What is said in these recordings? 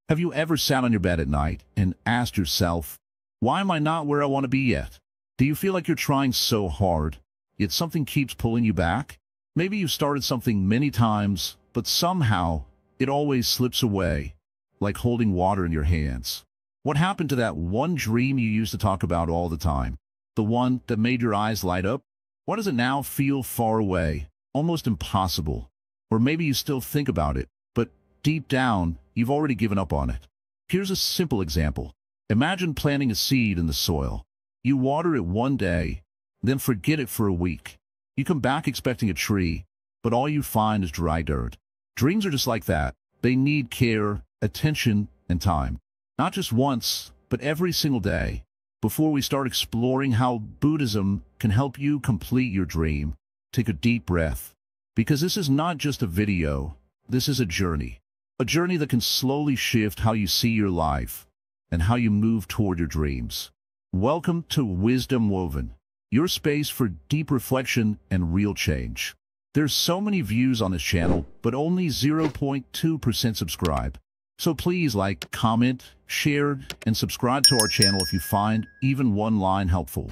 Have you ever sat on your bed at night and asked yourself, why am I not where I want to be yet? Do you feel like you're trying so hard, yet something keeps pulling you back? Maybe you've started something many times, but somehow it always slips away, like holding water in your hands. What happened to that one dream you used to talk about all the time? The one that made your eyes light up? Why does it now feel far away, almost impossible? Or maybe you still think about it, but deep down, you've already given up on it. Here's a simple example. Imagine planting a seed in the soil. You water it one day, then forget it for a week. You come back expecting a tree, but all you find is dry dirt. Dreams are just like that. They need care, attention, and time. Not just once, but every single day. Before we start exploring how Buddhism can help you complete your dream, take a deep breath. Because this is not just a video, this is a journey. A journey that can slowly shift how you see your life and how you move toward your dreams. Welcome to Wisdom Woven, your space for deep reflection and real change. There's so many views on this channel, but only 0.2% subscribe. So please like, comment, share, and subscribe to our channel if you find even one line helpful.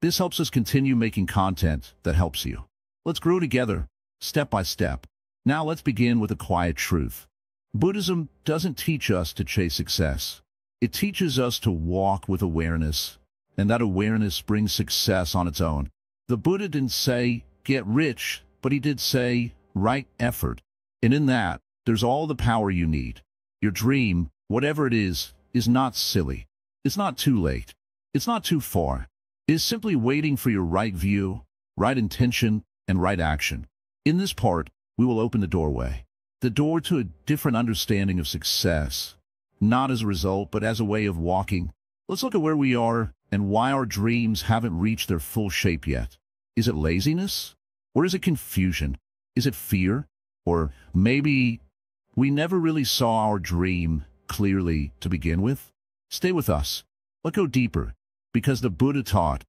This helps us continue making content that helps you. Let's grow together, step by step. Now let's begin with a quiet truth. Buddhism doesn't teach us to chase success. It teaches us to walk with awareness, and that awareness brings success on its own. The Buddha didn't say, get rich, but he did say, right effort. And in that, there's all the power you need. Your dream, whatever it is not silly. It's not too late. It's not too far. It is simply waiting for your right view, right intention, and right action. In this part, we will open the doorway. The door to a different understanding of success, not as a result, but as a way of walking. Let's look at where we are and why our dreams haven't reached their full shape yet. Is it laziness? Or is it confusion? Is it fear? Or maybe we never really saw our dream clearly to begin with? Stay with us. Let's go deeper, because the Buddha taught,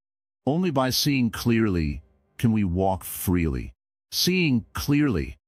only by seeing clearly can we walk freely. Seeing clearly,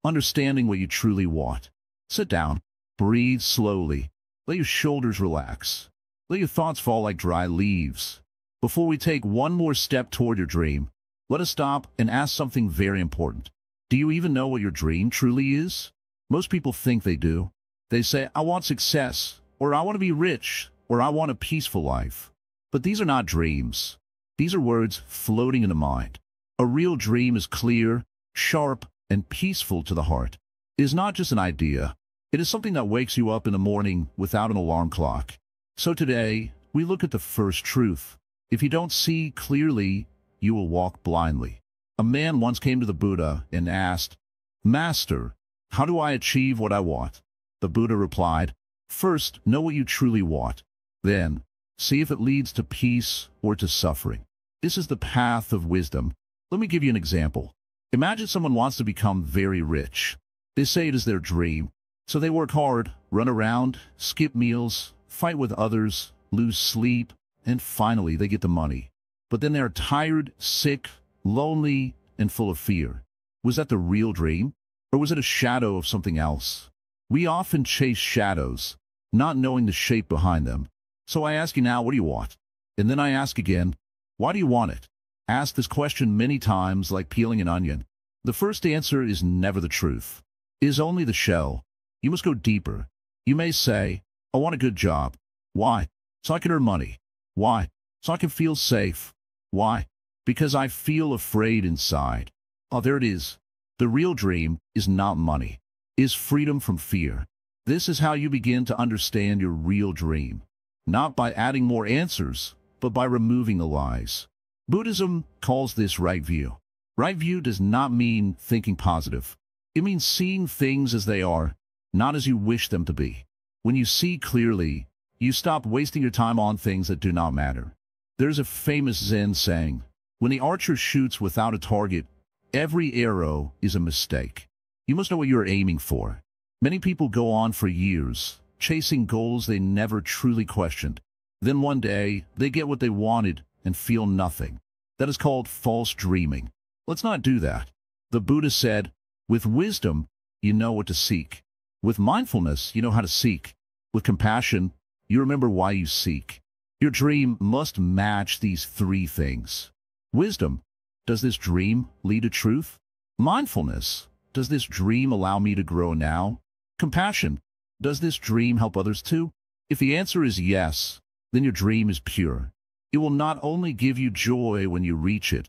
understanding what you truly want. Sit down, breathe slowly, let your shoulders relax, let your thoughts fall like dry leaves. Before we take one more step toward your dream, let us stop and ask something very important. Do you even know what your dream truly is? Most people think they do. They say, I want success, or I want to be rich, or I want a peaceful life. But these are not dreams. These are words floating in the mind. A real dream is clear, sharp, and peaceful to the heart. It is not just an idea. It is something that wakes you up in the morning without an alarm clock. So today, we look at the first truth. If you don't see clearly, you will walk blindly. A man once came to the Buddha and asked, Master, how do I achieve what I want? The Buddha replied, first, know what you truly want. Then, see if it leads to peace or to suffering. This is the path of wisdom. Let me give you an example. Imagine someone wants to become very rich. They say it is their dream. So they work hard, run around, skip meals, fight with others, lose sleep, and finally they get the money. But then they're tired, sick, lonely, and full of fear. Was that the real dream? Or was it a shadow of something else? We often chase shadows, not knowing the shape behind them. So I ask you now, what do you want? And then I ask again, why do you want it? Ask this question many times like peeling an onion. The first answer is never the truth. It is only the shell. You must go deeper. You may say, I want a good job. Why? So I can earn money. Why? So I can feel safe. Why? Because I feel afraid inside. Oh, there it is. The real dream is not money. It is freedom from fear. This is how you begin to understand your real dream. Not by adding more answers, but by removing the lies. Buddhism calls this right view. Right view does not mean thinking positive. It means seeing things as they are, not as you wish them to be. When you see clearly, you stop wasting your time on things that do not matter. There's a famous Zen saying, when the archer shoots without a target, every arrow is a mistake. You must know what you are aiming for. Many people go on for years, chasing goals they never truly questioned. Then one day, they get what they wanted and feel nothing. That is called false dreaming. Let's not do that. The Buddha said, with wisdom, you know what to seek. With mindfulness, you know how to seek. With compassion, you remember why you seek. Your dream must match these three things. Wisdom, does this dream lead to truth? Mindfulness, does this dream allow me to grow now? Compassion, does this dream help others too? If the answer is yes, then your dream is pure. It will not only give you joy when you reach it,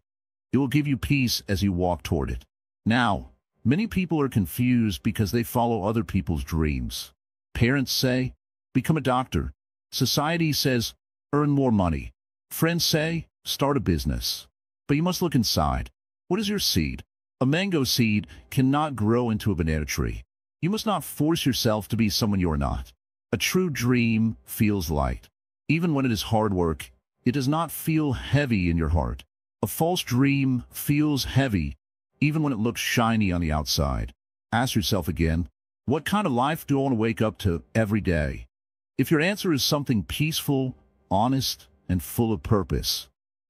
it will give you peace as you walk toward it. Now, many people are confused because they follow other people's dreams. Parents say, become a doctor. Society says, earn more money. Friends say, start a business. But you must look inside. What is your seed? A mango seed cannot grow into a banana tree. You must not force yourself to be someone you are not. A true dream feels light. Even when it is hard work, it does not feel heavy in your heart. A false dream feels heavy, even when it looks shiny on the outside. Ask yourself again, what kind of life do I want to wake up to every day? If your answer is something peaceful, honest, and full of purpose,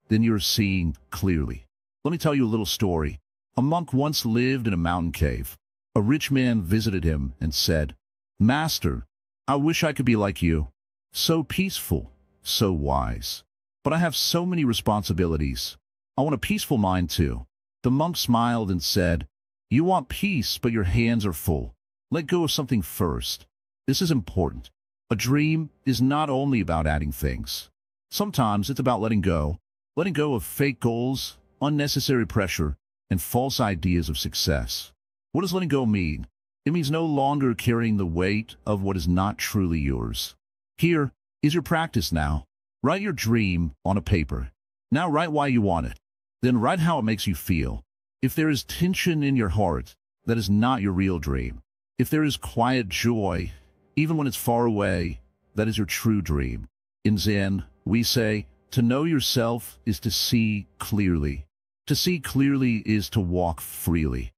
then you're seeing clearly. Let me tell you a little story. A monk once lived in a mountain cave. A rich man visited him and said, "Master, I wish I could be like you. So peaceful, so wise. But I have so many responsibilities. I want a peaceful mind too." The monk smiled and said, "You want peace, but your hands are full. Let go of something first. This is important. A dream is not only about adding things. Sometimes it's about letting go of fake goals, unnecessary pressure, and false ideas of success." What does letting go mean? It means no longer carrying the weight of what is not truly yours. Here is your practice now. Write your dream on a paper. Now write why you want it. Then write how it makes you feel. If there is tension in your heart, that is not your real dream. If there is quiet joy, even when it's far away, that is your true dream. In Zen, we say, to know yourself is to see clearly. To see clearly is to walk freely.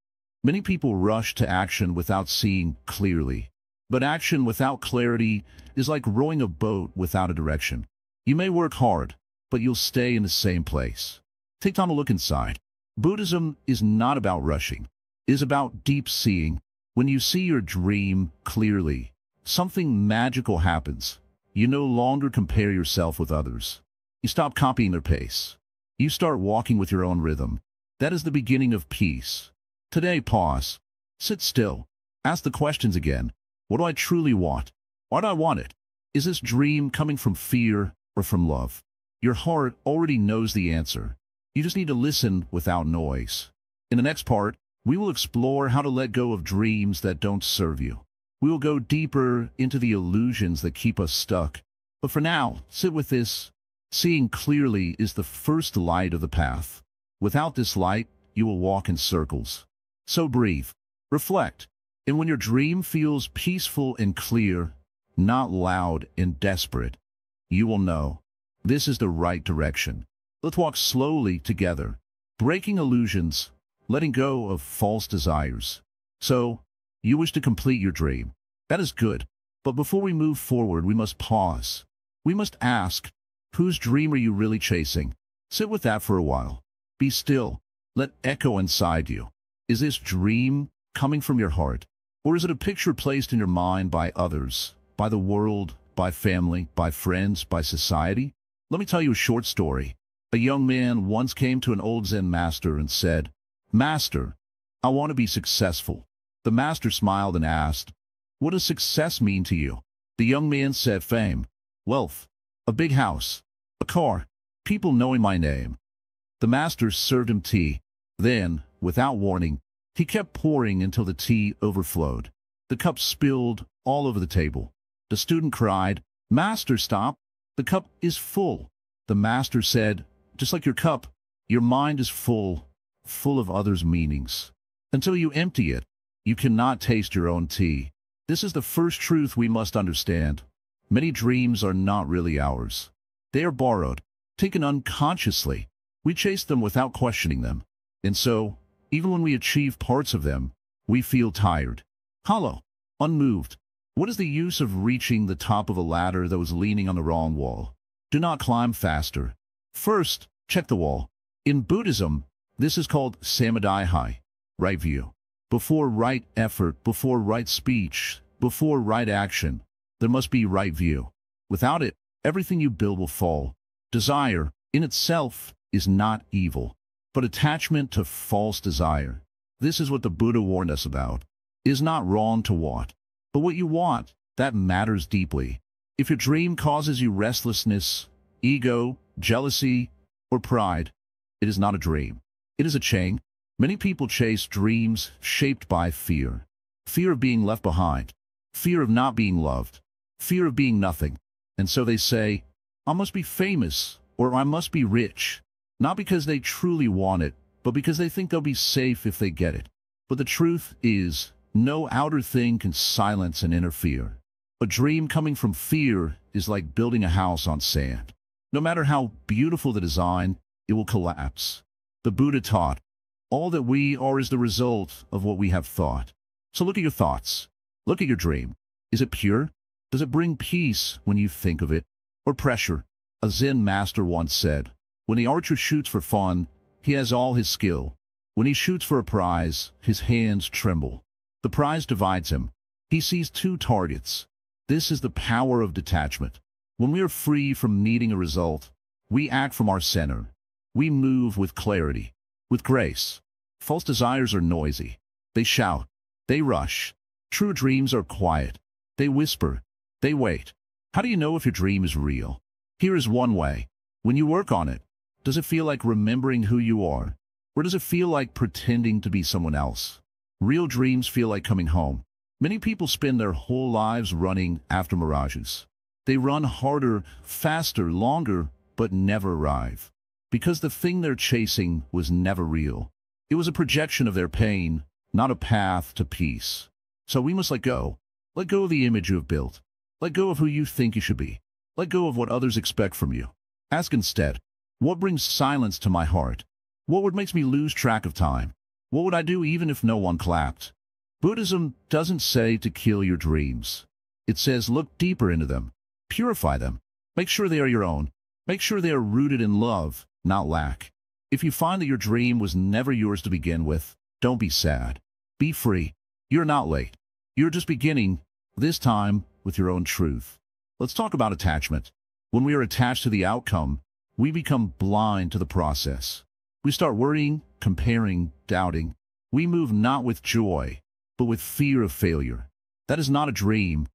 Many people rush to action without seeing clearly. But action without clarity is like rowing a boat without a direction. You may work hard, but you'll stay in the same place. Take time to look inside. Buddhism is not about rushing. It is about deep seeing. When you see your dream clearly, something magical happens. You no longer compare yourself with others. You stop copying their pace. You start walking with your own rhythm. That is the beginning of peace. Today, pause. Sit still. Ask the questions again. What do I truly want? Why do I want it? Is this dream coming from fear or from love? Your heart already knows the answer. You just need to listen without noise. In the next part, we will explore how to let go of dreams that don't serve you. We will go deeper into the illusions that keep us stuck. But for now, sit with this. Seeing clearly is the first light of the path. Without this light, you will walk in circles. So breathe, reflect, and when your dream feels peaceful and clear, not loud and desperate, you will know this is the right direction. Let's walk slowly together, breaking illusions, letting go of false desires. So, you wish to complete your dream. That is good. But before we move forward, we must pause. We must ask, whose dream are you really chasing? Sit with that for a while. Be still. Let echo inside you. Is this dream coming from your heart? Or is it a picture placed in your mind by others, by the world, by family, by friends, by society? Let me tell you a short story. A young man once came to an old Zen master and said, "Master, I want to be successful." The master smiled and asked, "What does success mean to you?" The young man said, "Fame, wealth, a big house, a car, people knowing my name." The master served him tea. Then, without warning, he kept pouring until the tea overflowed. The cup spilled all over the table. The student cried, "Master, stop! The cup is full." The master said, "Just like your cup, your mind is full of others' meanings. Until you empty it, you cannot taste your own tea." This is the first truth we must understand. Many dreams are not really ours. They are borrowed, taken unconsciously. We chase them without questioning them. And so, even when we achieve parts of them, we feel tired, hollow, unmoved. What is the use of reaching the top of a ladder that was leaning on the wrong wall? Do not climb faster. First, check the wall. In Buddhism, this is called samadhi, right view. Before right effort, before right speech, before right action, There must be right view. Without it, everything you build will fall. Desire, in itself, is not evil, but attachment to false desire. This is what the Buddha warned us about. It is not wrong to want, but what you want, that matters deeply. If your dream causes you restlessness, ego, jealousy, or pride, it is not a dream. It is a chain. Many people chase dreams shaped by fear. Fear of being left behind, fear of not being loved, fear of being nothing. And so they say, I must be famous, or I must be rich. Not because they truly want it, but because they think they'll be safe if they get it. But the truth is, no outer thing can silence and interfere. A dream coming from fear is like building a house on sand. No matter how beautiful the design, it will collapse. The Buddha taught, all that we are is the result of what we have thought. So look at your thoughts. Look at your dream. Is it pure? Does it bring peace when you think of it? Or pressure? A Zen Master once said, when the archer shoots for fun, he has all his skill. When he shoots for a prize, his hands tremble. The prize divides him. He sees two targets. This is the power of detachment. When we are free from needing a result, we act from our center. We move with clarity, with grace. False desires are noisy. They shout. They rush. True dreams are quiet. They whisper. They wait. How do you know if your dream is real? Here is one way. When you work on it, does it feel like remembering who you are? Or does it feel like pretending to be someone else? Real dreams feel like coming home. Many people spend their whole lives running after mirages. They run harder, faster, longer, but never arrive. Because the thing they're chasing was never real. It was a projection of their pain, not a path to peace. So we must let go. Let go of the image you have built. Let go of who you think you should be. Let go of what others expect from you. Ask instead, what brings silence to my heart? What makes me lose track of time? What would I do even if no one clapped? Buddhism doesn't say to kill your dreams. It says look deeper into them. Purify them. Make sure they are your own. Make sure they are rooted in love, not lack. If you find that your dream was never yours to begin with, don't be sad. Be free. You're not late. You're just beginning, this time with your own truth. Let's talk about attachment. When we are attached to the outcome, we become blind to the process. We start worrying, comparing, doubting. We move not with joy, but with fear of failure. That is not a dream.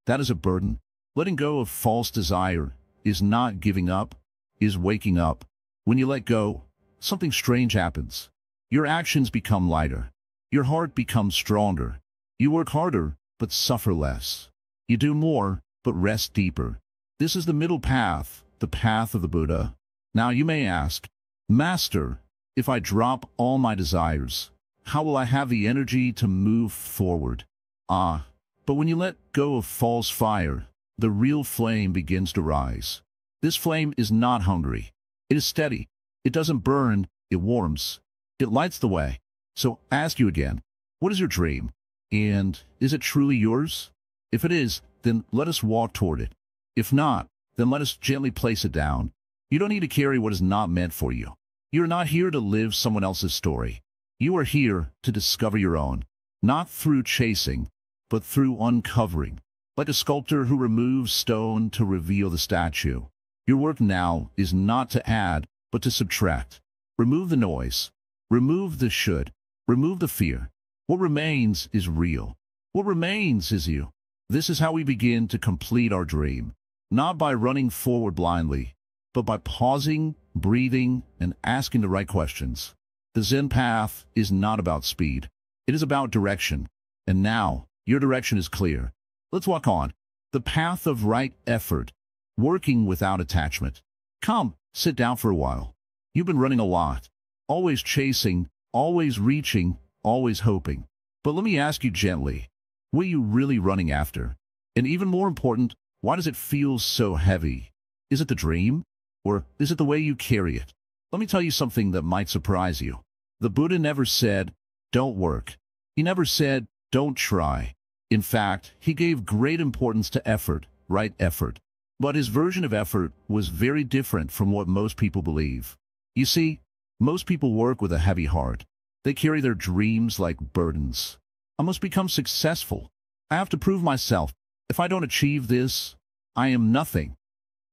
That is a burden. Letting go of false desire is not giving up, is waking up. When you let go, something strange happens. Your actions become lighter. Your heart becomes stronger. You work harder, but suffer less. You do more, but rest deeper. This is the middle path, the path of the Buddha. Now you may ask, Master, if I drop all my desires, how will I have the energy to move forward? But when you let go of false fire, the real flame begins to rise. This flame is not hungry. It is steady. It doesn't burn. It warms. It lights the way. So ask you again, what is your dream? And is it truly yours? If it is, then let us walk toward it. If not, then let us gently place it down. You don't need to carry what is not meant for you. You are not here to live someone else's story. You are here to discover your own, not through chasing, but through uncovering. Like a sculptor who removes stone to reveal the statue. Your work now is not to add, but to subtract. Remove the noise. Remove the should. Remove the fear. What remains is real. What remains is you. This is how we begin to complete our dream. Not by running forward blindly, but by pausing, breathing, and asking the right questions. The Zen path is not about speed. It is about direction. And now, your direction is clear. Let's walk on. The path of right effort, working without attachment. Come, sit down for a while. You've been running a lot. Always chasing, always reaching, always hoping. But let me ask you gently, what are you really running after? And even more important, why does it feel so heavy? Is it the dream? Or is it the way you carry it? Let me tell you something that might surprise you. The Buddha never said, don't work. He never said, don't try. In fact, he gave great importance to effort, right effort. But his version of effort was very different from what most people believe. You see, most people work with a heavy heart. They carry their dreams like burdens. I must become successful. I have to prove myself. If I don't achieve this, I am nothing.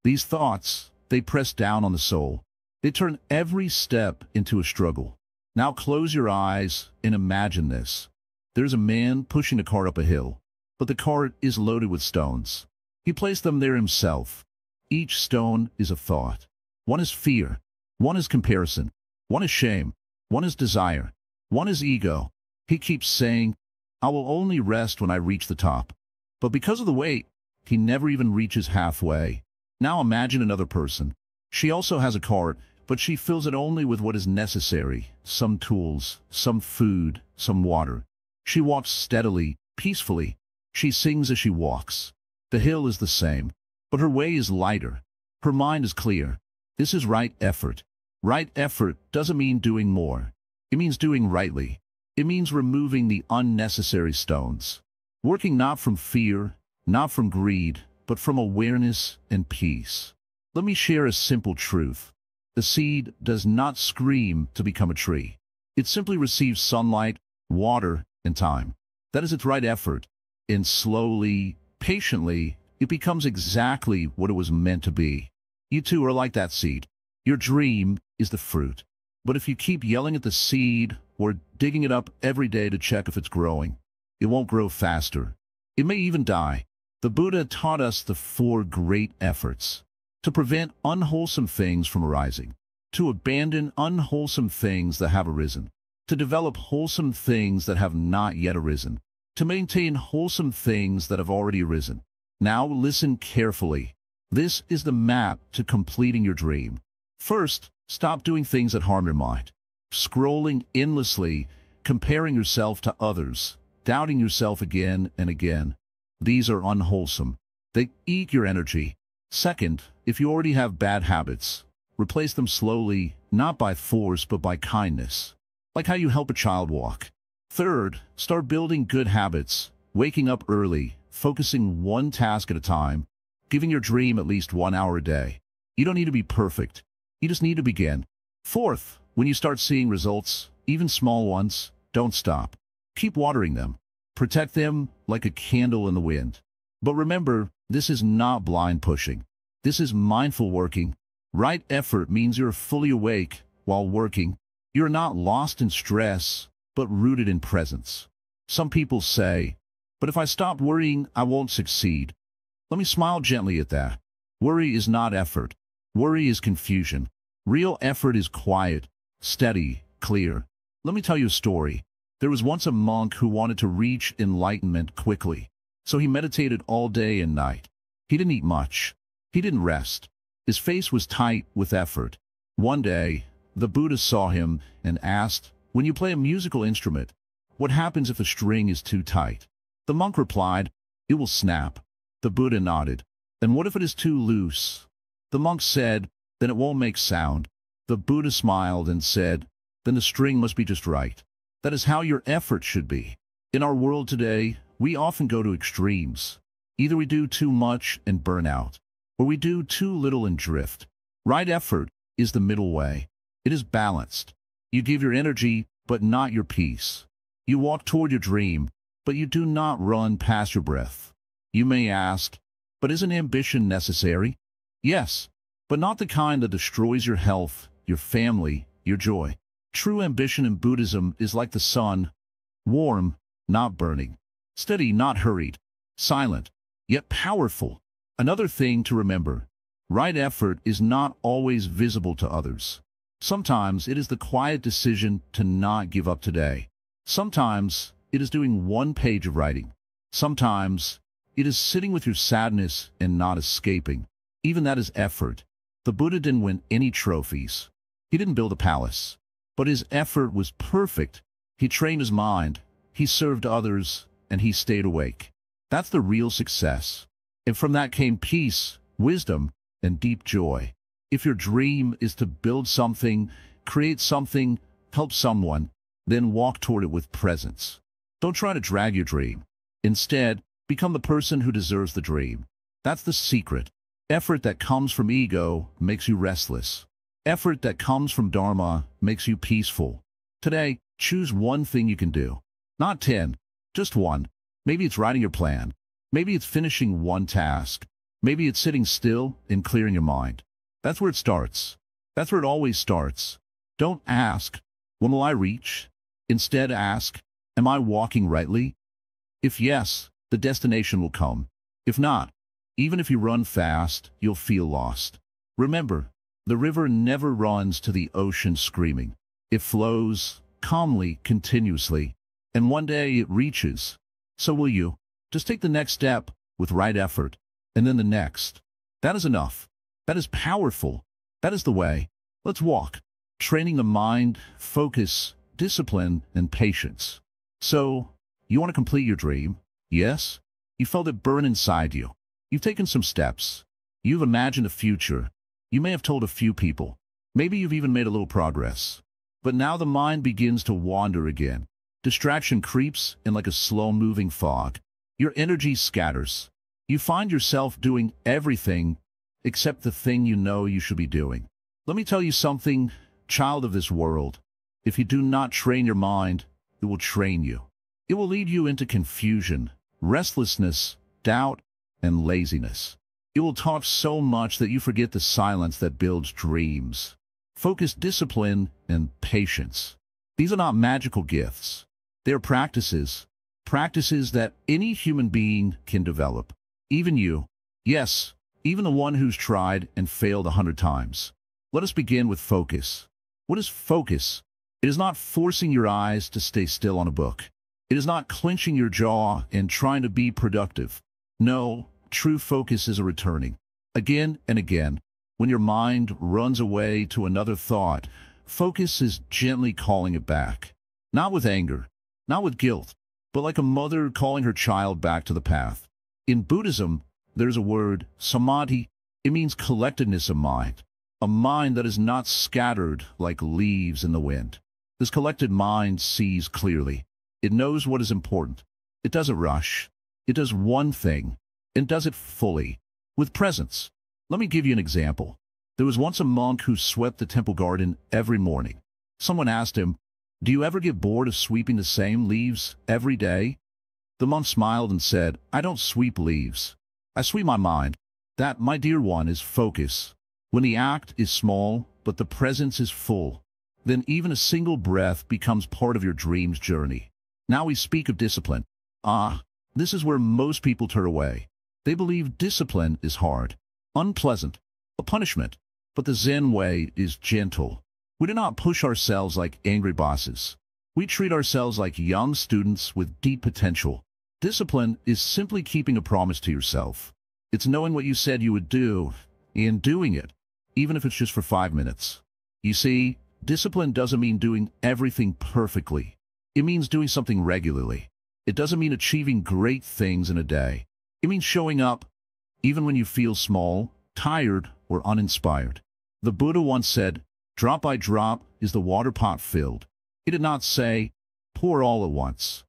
These thoughts, they press down on the soul. They turn every step into a struggle. Now close your eyes and imagine this. There's a man pushing a cart up a hill, but the cart is loaded with stones. He placed them there himself. Each stone is a thought. One is fear. One is comparison. One is shame. One is desire. One is ego. He keeps saying, I will only rest when I reach the top. But because of the weight, he never even reaches halfway. Now imagine another person. She also has a cart, but she fills it only with what is necessary, some tools, some food, some water. She walks steadily, peacefully. She sings as she walks. The hill is the same, but her way is lighter. Her mind is clear. This is right effort. Right effort doesn't mean doing more. It means doing rightly. It means removing the unnecessary stones. Working not from fear, not from greed, but from awareness and peace. Let me share a simple truth. The seed does not scream to become a tree. It simply receives sunlight, water, and time. That is its right effort. And slowly, patiently, it becomes exactly what it was meant to be. You too are like that seed. Your dream is the fruit. But if you keep yelling at the seed or digging it up every day to check if it's growing, it won't grow faster. It may even die. The Buddha taught us the 4 great efforts: to prevent unwholesome things from arising, to abandon unwholesome things that have arisen, to develop wholesome things that have not yet arisen, to maintain wholesome things that have already arisen. Now listen carefully. This is the map to completing your dream. First, stop doing things that harm your mind. Scrolling endlessly, comparing yourself to others, doubting yourself again and again. These are unwholesome. They eat your energy. Second, if you already have bad habits, replace them slowly, not by force but by kindness, like how you help a child walk. Third, start building good habits, waking up early, focusing one task at a time, giving your dream at least 1 hour a day. You don't need to be perfect. You just need to begin. Fourth, when you start seeing results, even small ones, don't stop. Keep watering them. Protect them like a candle in the wind. But remember, this is not blind pushing. This is mindful working. Right effort means you're fully awake while working. You're not lost in stress, but rooted in presence. Some people say, but if I stop worrying, I won't succeed. Let me smile gently at that. Worry is not effort. Worry is confusion. Real effort is quiet, steady, clear. Let me tell you a story. There was once a monk who wanted to reach enlightenment quickly. So he meditated all day and night. He didn't eat much. He didn't rest. His face was tight with effort. One day, the Buddha saw him and asked, when you play a musical instrument, what happens if a string is too tight? The monk replied, it will snap. The Buddha nodded. And what if it is too loose? The monk said, then it won't make sound. The Buddha smiled and said, then the string must be just right. That is how your effort should be. In our world today, we often go to extremes. Either we do too much and burn out, or we do too little and drift. Right effort is the middle way. It is balanced. You give your energy, but not your peace. You walk toward your dream, but you do not run past your breath. You may ask, but isn't ambition necessary? Yes, but not the kind that destroys your health, your family, your joy. True ambition in Buddhism is like the sun, warm, not burning, steady, not hurried, silent, yet powerful. Another thing to remember, right effort is not always visible to others. Sometimes it is the quiet decision to not give up today. Sometimes it is doing 1 page of writing. Sometimes it is sitting with your sadness and not escaping. Even that is effort. The Buddha didn't win any trophies. He didn't build a palace. But his effort was perfect. He trained his mind, he served others, and he stayed awake. That's the real success. And from that came peace, wisdom, and deep joy. If your dream is to build something, create something, help someone, then walk toward it with presence. Don't try to drag your dream. Instead, become the person who deserves the dream. That's the secret. Effort that comes from ego makes you restless. Effort that comes from Dharma makes you peaceful. Today, choose 1 thing you can do. Not 10, just 1. Maybe it's writing your plan. Maybe it's finishing one task. Maybe it's sitting still and clearing your mind. That's where it starts. That's where it always starts. Don't ask, when will I reach? Instead ask, am I walking rightly? If yes, the destination will come. If not, even if you run fast, you'll feel lost. Remember, the river never runs to the ocean screaming. It flows calmly, continuously, and one day it reaches. So will you. Just take the next step with right effort, and then the next. That is enough. That is powerful. That is the way. Let's walk. Training the mind, focus, discipline, and patience. So, you want to complete your dream? Yes? You felt it burn inside you. You've taken some steps. You've imagined a future. You may have told a few people. Maybe you've even made a little progress. But now the mind begins to wander again. Distraction creeps in like a slow-moving fog. Your energy scatters. You find yourself doing everything except the thing you know you should be doing. Let me tell you something, child of this world. If you do not train your mind, it will train you. It will lead you into confusion, restlessness, doubt, and laziness. It will talk so much that you forget the silence that builds dreams. Focus, discipline, and patience. These are not magical gifts. They are practices. Practices that any human being can develop. Even you. Yes, even the one who's tried and failed 100 times. Let us begin with focus. What is focus? It is not forcing your eyes to stay still on a book. It is not clenching your jaw and trying to be productive. No, true focus is a returning. Again and again, when your mind runs away to another thought, focus is gently calling it back. Not with anger, not with guilt, but like a mother calling her child back to the path. In Buddhism, there's a word, samadhi. It means collectedness of mind. A mind that is not scattered like leaves in the wind. This collected mind sees clearly. It knows what is important. It doesn't rush. It does one thing, and does it fully, with presence. Let me give you an example. There was once a monk who swept the temple garden every morning. Someone asked him, "Do you ever get bored of sweeping the same leaves every day?" The monk smiled and said, "I don't sweep leaves. I sweep my mind. That, my dear one, is focus. When the act is small, but the presence is full, then even a single breath becomes part of your dream's journey." Now we speak of discipline. This is where most people turn away. They believe discipline is hard, unpleasant, a punishment. But the Zen way is gentle. We do not push ourselves like angry bosses. We treat ourselves like young students with deep potential. Discipline is simply keeping a promise to yourself. It's knowing what you said you would do and doing it, even if it's just for 5 minutes. You see, discipline doesn't mean doing everything perfectly. It means doing something regularly. It doesn't mean achieving great things in a day. It means showing up, even when you feel small, tired, or uninspired. The Buddha once said, "Drop by drop is the water pot filled." He did not say, "Pour all at once."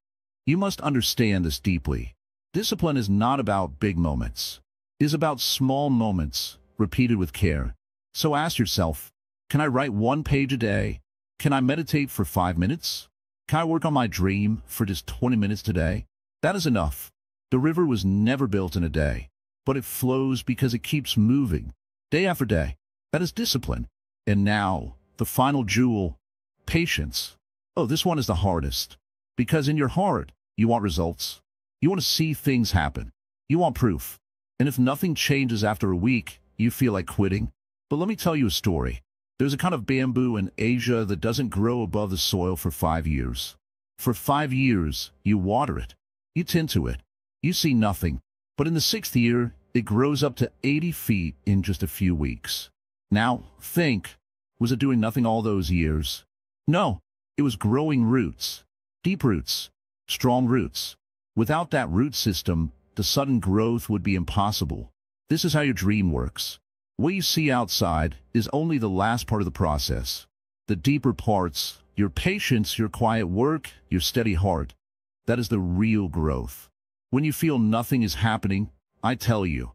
You must understand this deeply. Discipline is not about big moments. It is about small moments, repeated with care. So ask yourself, can I write 1 page a day? Can I meditate for 5 minutes? Can I work on my dream for just 20 minutes today? That is enough. The river was never built in a day, but it flows because it keeps moving, day after day. That is discipline. And now, the final jewel, patience. Oh, this one is the hardest. Because in your heart, you want results. You want to see things happen. You want proof. And if nothing changes after a week, you feel like quitting. But let me tell you a story. There's a kind of bamboo in Asia that doesn't grow above the soil for 5 years. For 5 years, you water it. You tend to it. You see nothing. But in the 6th year, it grows up to 80 feet in just a few weeks. Now, think, was it doing nothing all those years? No, it was growing roots. Deep roots. Strong roots. Without that root system, the sudden growth would be impossible. This is how your dream works. What you see outside is only the last part of the process. The deeper parts, your patience, your quiet work, your steady heart, that is the real growth. When you feel nothing is happening, I tell you,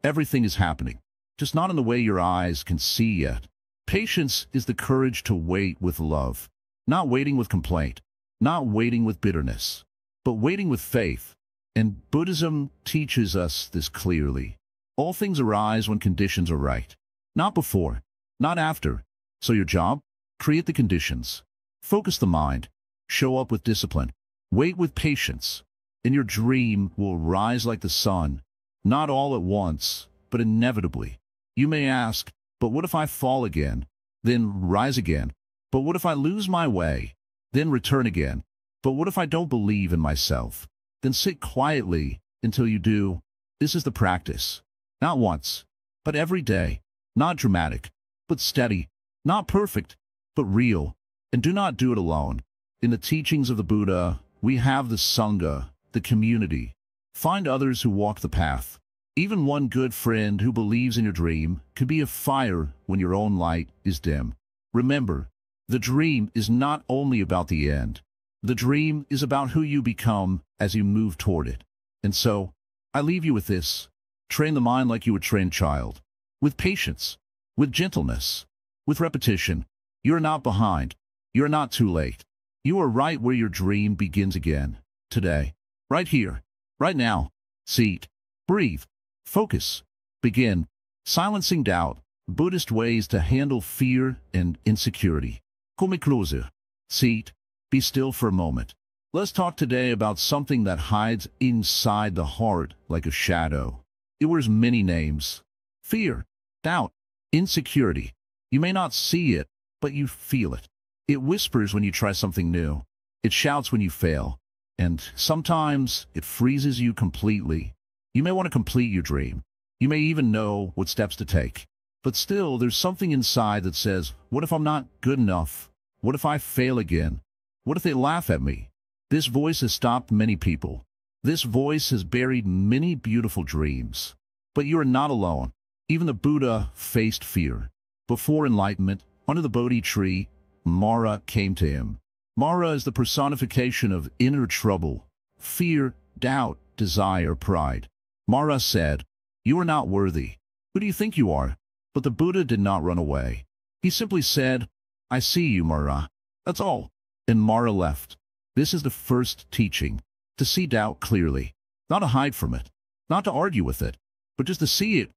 everything is happening, just not in the way your eyes can see yet. Patience is the courage to wait with love, not waiting with complaint, not waiting with bitterness, but waiting with faith. And Buddhism teaches us this clearly. All things arise when conditions are right. Not before, not after. So your job? Create the conditions. Focus the mind. Show up with discipline. Wait with patience. And your dream will rise like the sun. Not all at once, but inevitably. You may ask, but what if I fall again? Then rise again. But what if I lose my way? Then return again. But what if I don't believe in myself? Then sit quietly until you do. This is the practice. Not once, but every day. Not dramatic, but steady. Not perfect, but real. And do not do it alone. In the teachings of the Buddha, we have the Sangha, the community. Find others who walk the path. Even one good friend who believes in your dream can be a fire when your own light is dim. Remember, the dream is not only about the end. The dream is about who you become as you move toward it. And so, I leave you with this. Train the mind like you would train a child. With patience, with gentleness, with repetition. You're not behind. You're not too late. You are right where your dream begins again. Today. Right here. Right now. Seat. Breathe. Focus. Begin. Silencing doubt. Buddhist ways to handle fear and insecurity. Come closer. Seat. Be still for a moment. Let's talk today about something that hides inside the heart like a shadow. It wears many names. Fear, doubt, insecurity. You may not see it, but you feel it. It whispers when you try something new. It shouts when you fail. And sometimes it freezes you completely. You may want to complete your dream. You may even know what steps to take. But still, there's something inside that says, what if I'm not good enough? What if I fail again? What if they laugh at me? This voice has stopped many people. This voice has buried many beautiful dreams. But you are not alone. Even the Buddha faced fear. Before enlightenment, under the Bodhi tree, Mara came to him. Mara is the personification of inner trouble, fear, doubt, desire, pride. Mara said, "You are not worthy. Who do you think you are?" But the Buddha did not run away. He simply said, "I see you, Mara. That's all." And Mara left. This is the first teaching, to see doubt clearly, not to hide from it, not to argue with it, but just to see it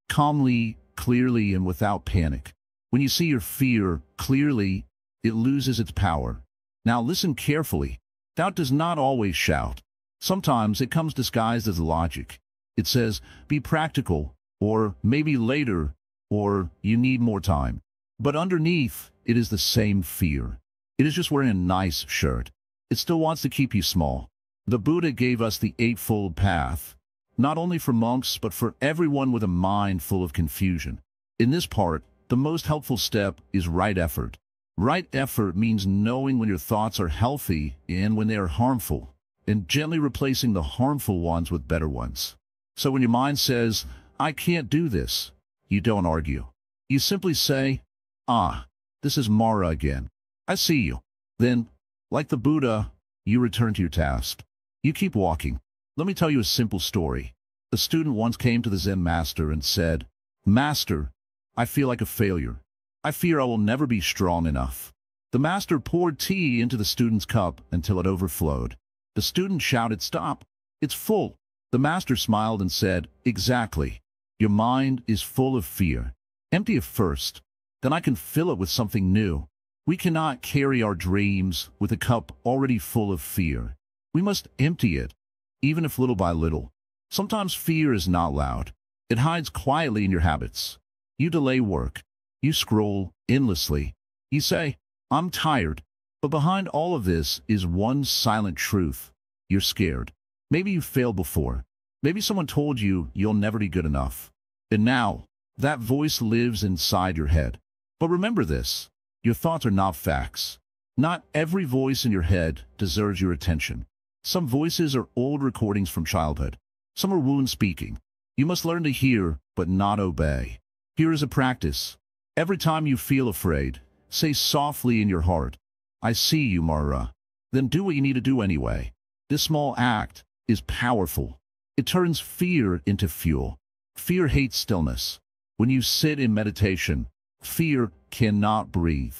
calmly, clearly, and without panic. When you see your fear clearly, it loses its power. Now listen carefully. Doubt does not always shout. Sometimes it comes disguised as logic. It says, be practical, or maybe later, or you need more time. But underneath, it is the same fear. It is just wearing a nice shirt. It still wants to keep you small. The Buddha gave us the Eightfold Path, not only for monks, but for everyone with a mind full of confusion. In this part, the most helpful step is right effort. Right effort means knowing when your thoughts are healthy and when they are harmful, and gently replacing the harmful ones with better ones. So when your mind says, "I can't do this," you don't argue. You simply say, "Ah, this is Mara again. I see you." Then, like the Buddha, you return to your task. You keep walking. Let me tell you a simple story. A student once came to the Zen Master and said, "Master, I feel like a failure. I fear I will never be strong enough." The Master poured tea into the student's cup until it overflowed. The student shouted, "Stop! It's full." The Master smiled and said, "Exactly. Your mind is full of fear. Empty it first. Then I can fill it with something new." We cannot carry our dreams with a cup already full of fear. We must empty it, even if little by little. Sometimes fear is not loud. It hides quietly in your habits. You delay work. You scroll endlessly. You say, "I'm tired." But behind all of this is one silent truth. You're scared. Maybe you failed before. Maybe someone told you you'll never be good enough. And now, that voice lives inside your head. But remember this. Your thoughts are not facts. Not every voice in your head deserves your attention. Some voices are old recordings from childhood. Some are wound speaking. You must learn to hear, but not obey. Here is a practice. Every time you feel afraid, say softly in your heart, "I see you, Mara." Then do what you need to do anyway. This small act is powerful. It turns fear into fuel. Fear hates stillness. When you sit in meditation, fear cannot breathe.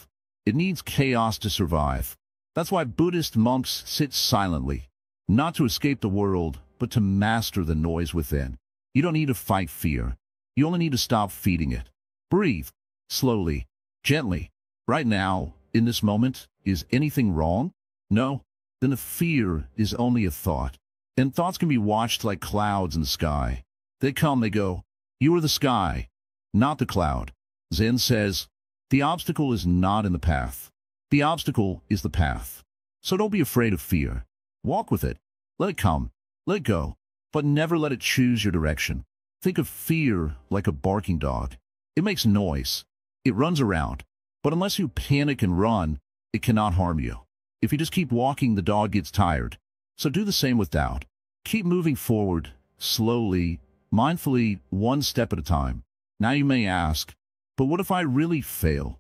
It needs chaos to survive. That's why Buddhist monks sit silently, not to escape the world, but to master the noise within. You don't need to fight fear. You only need to stop feeding it. Breathe, slowly, gently. Right now, in this moment, is anything wrong? No? Then the fear is only a thought. And thoughts can be watched like clouds in the sky. They come, they go. You are the sky, not the cloud. Zen says, the obstacle is not in the path. The obstacle is the path. So don't be afraid of fear. Walk with it. Let it come. Let it go. But never let it choose your direction. Think of fear like a barking dog. It makes noise. It runs around. But unless you panic and run, it cannot harm you. If you just keep walking, the dog gets tired. So do the same with doubt. Keep moving forward, slowly, mindfully, one step at a time. Now you may ask, but what if I really fail?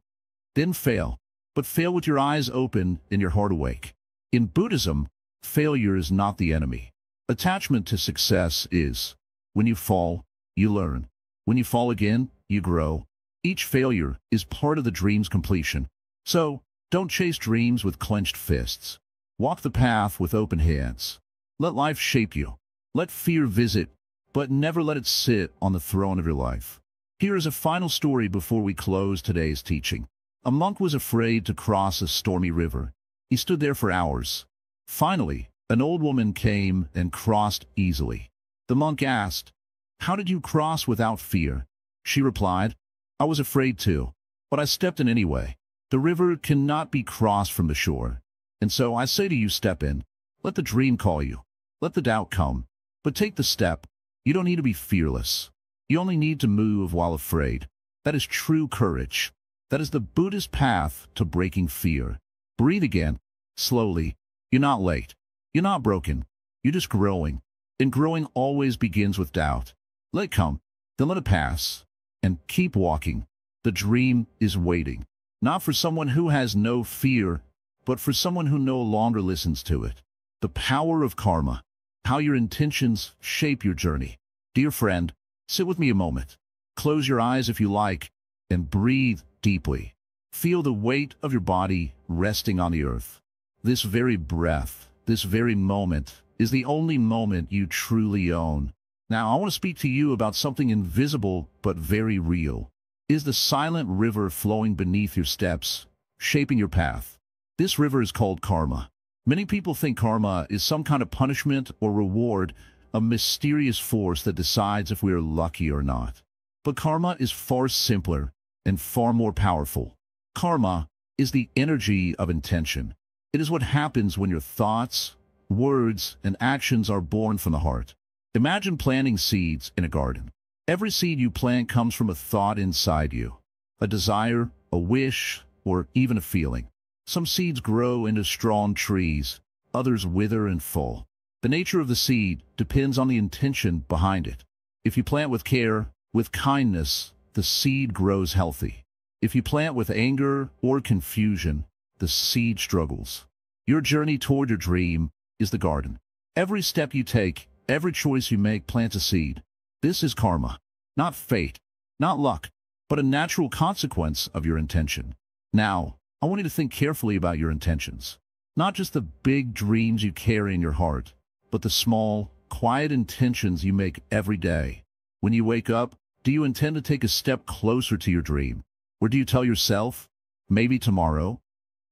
Then fail, but fail with your eyes open and your heart awake. In Buddhism, failure is not the enemy. Attachment to success is. When you fall, you learn. When you fall again, you grow. Each failure is part of the dream's completion. So, don't chase dreams with clenched fists. Walk the path with open hands. Let life shape you. Let fear visit, but never let it sit on the throne of your life. Here is a final story before we close today's teaching. A monk was afraid to cross a stormy river. He stood there for hours. Finally, an old woman came and crossed easily. The monk asked, "How did you cross without fear?" She replied, "I was afraid too, but I stepped in anyway. The river cannot be crossed from the shore. And so I say to you, step in. Let the dream call you. Let the doubt come. But take the step. You don't need to be fearless. You only need to move while afraid. That is true courage. That is the Buddhist path to breaking fear. Breathe again, slowly. You're not late. You're not broken. You're just growing. And growing always begins with doubt. Let it come, then let it pass. And keep walking. The dream is waiting. Not for someone who has no fear, but for someone who no longer listens to it. The power of karma. How your intentions shape your journey. Dear friend, sit with me a moment. Close your eyes if you like, and breathe deeply. Feel the weight of your body resting on the earth. This very breath, this very moment, is the only moment you truly own. Now, I want to speak to you about something invisible but very real. Is the silent river flowing beneath your steps, shaping your path? This river is called karma. Many people think karma is some kind of punishment or reward, a mysterious force that decides if we are lucky or not. But karma is far simpler and far more powerful. Karma is the energy of intention. It is what happens when your thoughts, words, and actions are born from the heart. Imagine planting seeds in a garden. Every seed you plant comes from a thought inside you, a desire, a wish, or even a feeling. Some seeds grow into strong trees, others wither and fall. The nature of the seed depends on the intention behind it. If you plant with care, with kindness, the seed grows healthy. If you plant with anger or confusion, the seed struggles. Your journey toward your dream is the garden. Every step you take, every choice you make plants a seed. This is karma, not fate, not luck, but a natural consequence of your intention. Now, I want you to think carefully about your intentions. Not just the big dreams you carry in your heart, but the small, quiet intentions you make every day. When you wake up, do you intend to take a step closer to your dream? Or do you tell yourself, maybe tomorrow?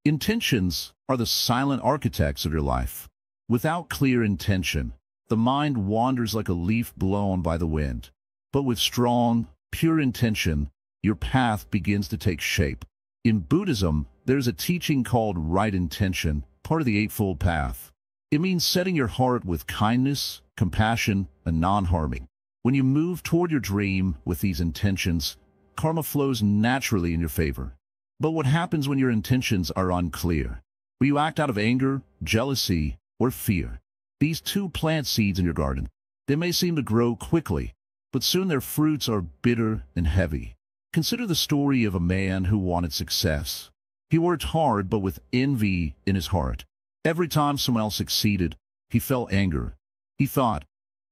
Intentions are the silent architects of your life. Without clear intention, the mind wanders like a leaf blown by the wind. But with strong, pure intention, your path begins to take shape. In Buddhism, there's a teaching called right intention, part of the Eightfold Path. It means setting your heart with kindness, compassion, and non-harming. When you move toward your dream with these intentions, karma flows naturally in your favor. But what happens when your intentions are unclear? Will you act out of anger, jealousy, or fear? These two plant seeds in your garden. They may seem to grow quickly, but soon their fruits are bitter and heavy. Consider the story of a man who wanted success. He worked hard, but with envy in his heart. Every time someone else succeeded, he felt anger. He thought,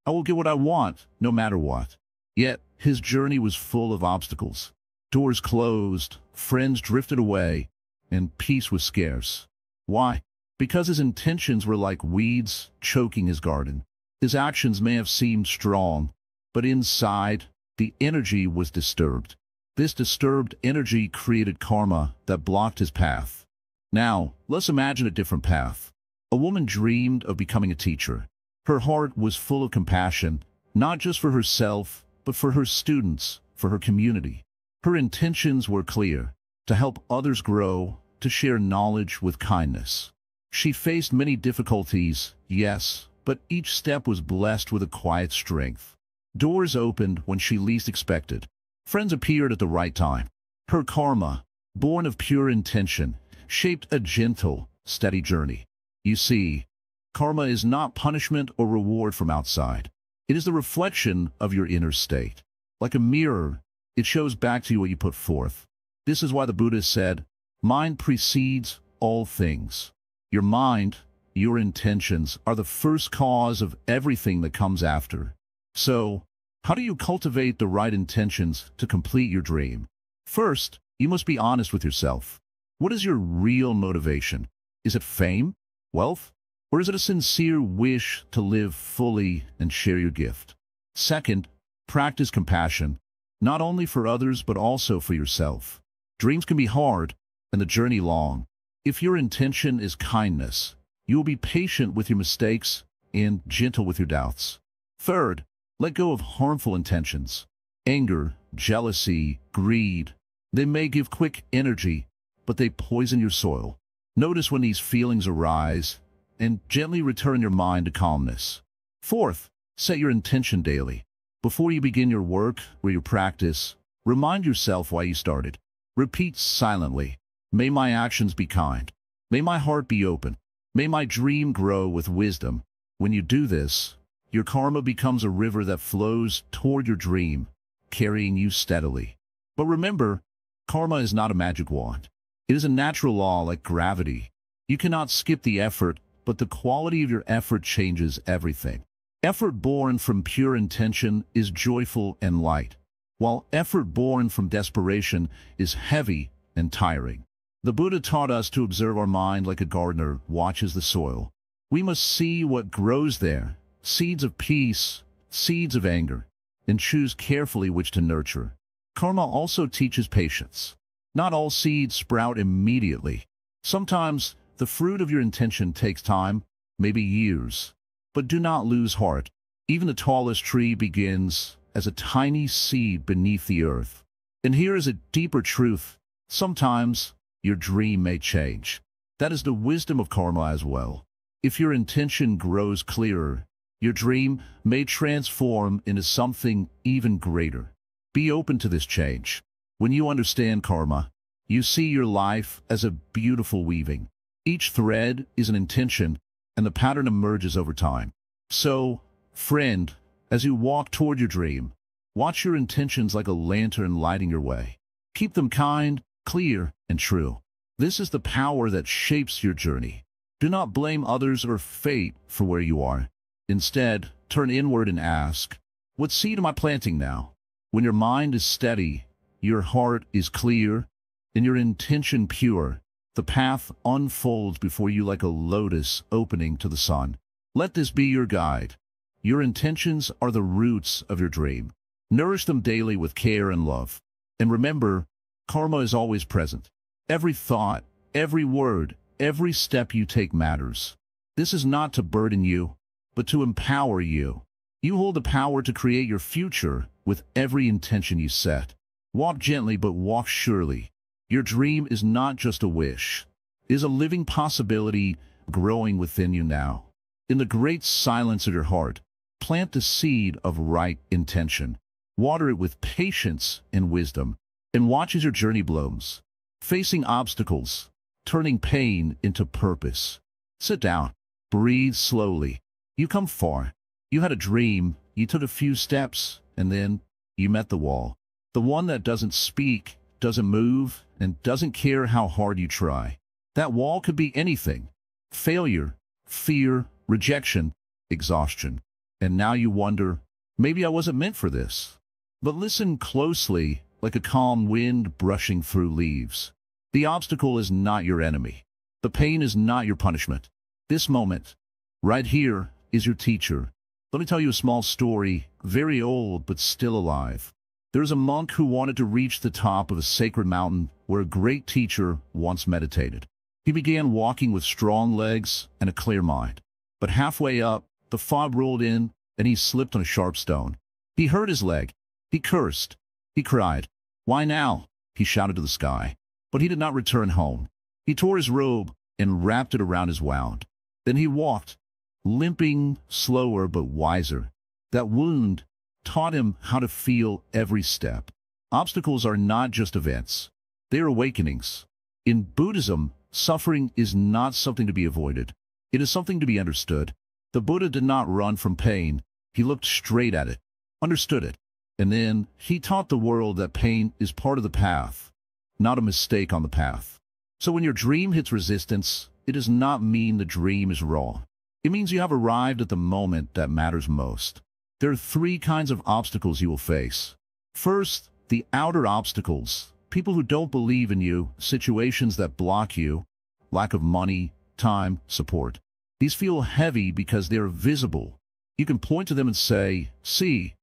I will get what I want, no matter what. Yet, his journey was full of obstacles. Doors closed, friends drifted away, and peace was scarce. Why? Because his intentions were like weeds choking his garden. His actions may have seemed strong, but inside, the energy was disturbed. This disturbed energy created karma that blocked his path. Now, let's imagine a different path. A woman dreamed of becoming a teacher. Her heart was full of compassion, not just for herself, but for her students, for her community. Her intentions were clear: to help others grow, to share knowledge with kindness. She faced many difficulties, yes, but each step was blessed with a quiet strength. Doors opened when she least expected. Friends appeared at the right time. Her karma, born of pure intention, shaped a gentle, steady journey. You see, karma is not punishment or reward from outside. It is the reflection of your inner state. Like a mirror, it shows back to you what you put forth. This is why the Buddha said, "Mind precedes all things." Your mind, your intentions, are the first cause of everything that comes after. So, how do you cultivate the right intentions to complete your dream? First, you must be honest with yourself. What is your real motivation? Is it fame, wealth, or is it a sincere wish to live fully and share your gift? Second, practice compassion, not only for others but also for yourself. Dreams can be hard and the journey long. If your intention is kindness, you will be patient with your mistakes and gentle with your doubts. Third, let go of harmful intentions. Anger, jealousy, greed. They may give quick energy, but they poison your soil. Notice when these feelings arise and gently return your mind to calmness. Fourth, set your intention daily. Before you begin your work or your practice, remind yourself why you started. Repeat silently, "May my actions be kind. May my heart be open. May my dream grow with wisdom." When you do this, your karma becomes a river that flows toward your dream, carrying you steadily. But remember, karma is not a magic wand. It is a natural law like gravity. You cannot skip the effort, but the quality of your effort changes everything. Effort born from pure intention is joyful and light, while effort born from desperation is heavy and tiring. The Buddha taught us to observe our mind like a gardener watches the soil. We must see what grows there, seeds of peace, seeds of anger, and choose carefully which to nurture. Karma also teaches patience. Not all seeds sprout immediately. Sometimes the fruit of your intention takes time, maybe years. But do not lose heart. Even the tallest tree begins as a tiny seed beneath the earth. And here is a deeper truth. Sometimes your dream may change. That is the wisdom of karma as well. If your intention grows clearer, your dream may transform into something even greater. Be open to this change. When you understand karma, you see your life as a beautiful weaving. Each thread is an intention, and the pattern emerges over time. So, friend, as you walk toward your dream, watch your intentions like a lantern lighting your way. Keep them kind, clear, and true. This is the power that shapes your journey. Do not blame others or fate for where you are. Instead, turn inward and ask, "What seed am I planting now?" When your mind is steady, your heart is clear, and your intention pure, the path unfolds before you like a lotus opening to the sun. Let this be your guide. Your intentions are the roots of your dream. Nourish them daily with care and love. And remember, karma is always present. Every thought, every word, every step you take matters. This is not to burden you, but to empower you. You hold the power to create your future with every intention you set. Walk gently, but walk surely. Your dream is not just a wish. It is a living possibility growing within you now. In the great silence of your heart, plant the seed of right intention. Water it with patience and wisdom, and watch as your journey blooms. Facing obstacles, turning pain into purpose. Sit down, breathe slowly. You come far. You had a dream, you took a few steps, and then you met the wall. The one that doesn't speak, doesn't move, and doesn't care how hard you try. That wall could be anything: failure, fear, rejection, exhaustion. And now you wonder, maybe I wasn't meant for this. But listen closely, like a calm wind brushing through leaves. The obstacle is not your enemy. The pain is not your punishment. This moment, right here, is your teacher. Let me tell you a small story, very old but still alive. There is a monk who wanted to reach the top of a sacred mountain where a great teacher once meditated. He began walking with strong legs and a clear mind. But halfway up, the fog rolled in and he slipped on a sharp stone. He hurt his leg. He cursed. He cried. "Why now?" he shouted to the sky. But he did not return home. He tore his robe and wrapped it around his wound. Then he walked, limping, slower but wiser. That wound taught him how to feel every step. Obstacles are not just events. They are awakenings. In Buddhism, suffering is not something to be avoided. It is something to be understood. The Buddha did not run from pain. He looked straight at it, understood it, and then he taught the world that pain is part of the path, not a mistake on the path. So when your dream hits resistance, it does not mean the dream is wrong. It means you have arrived at the moment that matters most. There are three kinds of obstacles you will face. First, the outer obstacles. People who don't believe in you, situations that block you, lack of money, time, support. These feel heavy because they're visible. You can point to them and say, "See,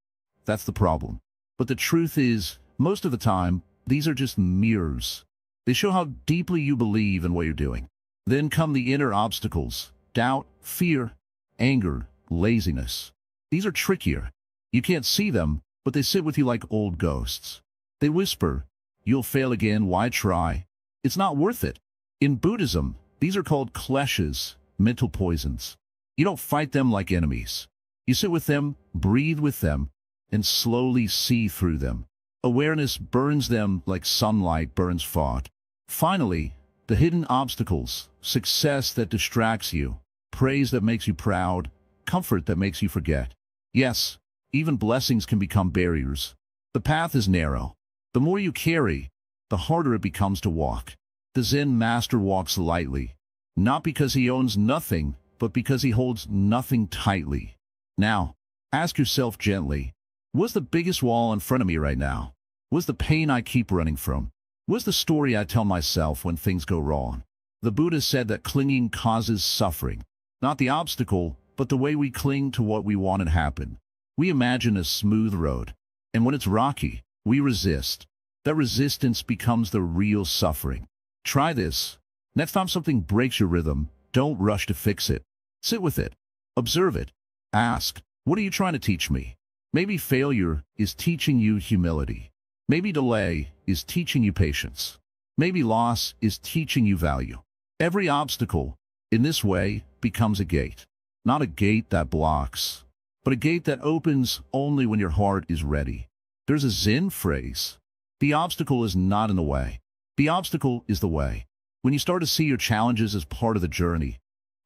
that's the problem." But the truth is, most of the time, these are just mirrors. They show how deeply you believe in what you're doing. Then come the inner obstacles: doubt, fear, anger, laziness. These are trickier. You can't see them, but they sit with you like old ghosts. They whisper, "You'll fail again, why try? It's not worth it." In Buddhism, these are called kleshas, mental poisons. You don't fight them like enemies. You sit with them, breathe with them, and slowly see through them. Awareness burns them like sunlight burns fog. Finally, the hidden obstacles: success that distracts you, praise that makes you proud, comfort that makes you forget. Yes, even blessings can become barriers. The path is narrow. The more you carry, the harder it becomes to walk. The Zen Master walks lightly, not because he owns nothing, but because he holds nothing tightly. Now, ask yourself gently, what's the biggest wall in front of me right now? What's the pain I keep running from? What's the story I tell myself when things go wrong? The Buddha said that clinging causes suffering. Not the obstacle, but the way we cling to what we want to happen. We imagine a smooth road, and when it's rocky, we resist. That resistance becomes the real suffering. Try this. Next time something breaks your rhythm, don't rush to fix it. Sit with it. Observe it. Ask, what are you trying to teach me? Maybe failure is teaching you humility. Maybe delay is teaching you patience. Maybe loss is teaching you value. Every obstacle, in this way, becomes a gate. Not a gate that blocks, but a gate that opens only when your heart is ready. There's a Zen phrase: the obstacle is not in the way. The obstacle is the way. When you start to see your challenges as part of the journey,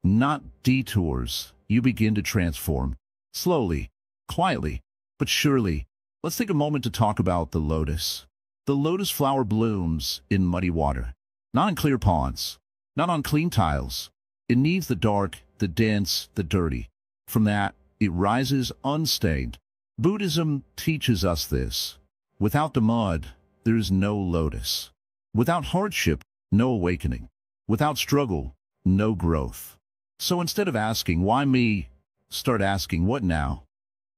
not detours, you begin to transform. Slowly, quietly, but surely. Let's take a moment to talk about the lotus. The lotus flower blooms in muddy water, not in clear ponds, not on clean tiles. It needs the dark, the dense, the dirty. From that, it rises unstained. Buddhism teaches us this. Without the mud, there is no lotus. Without hardship, no awakening. Without struggle, no growth. So instead of asking, "Why me?" start asking, "What now?"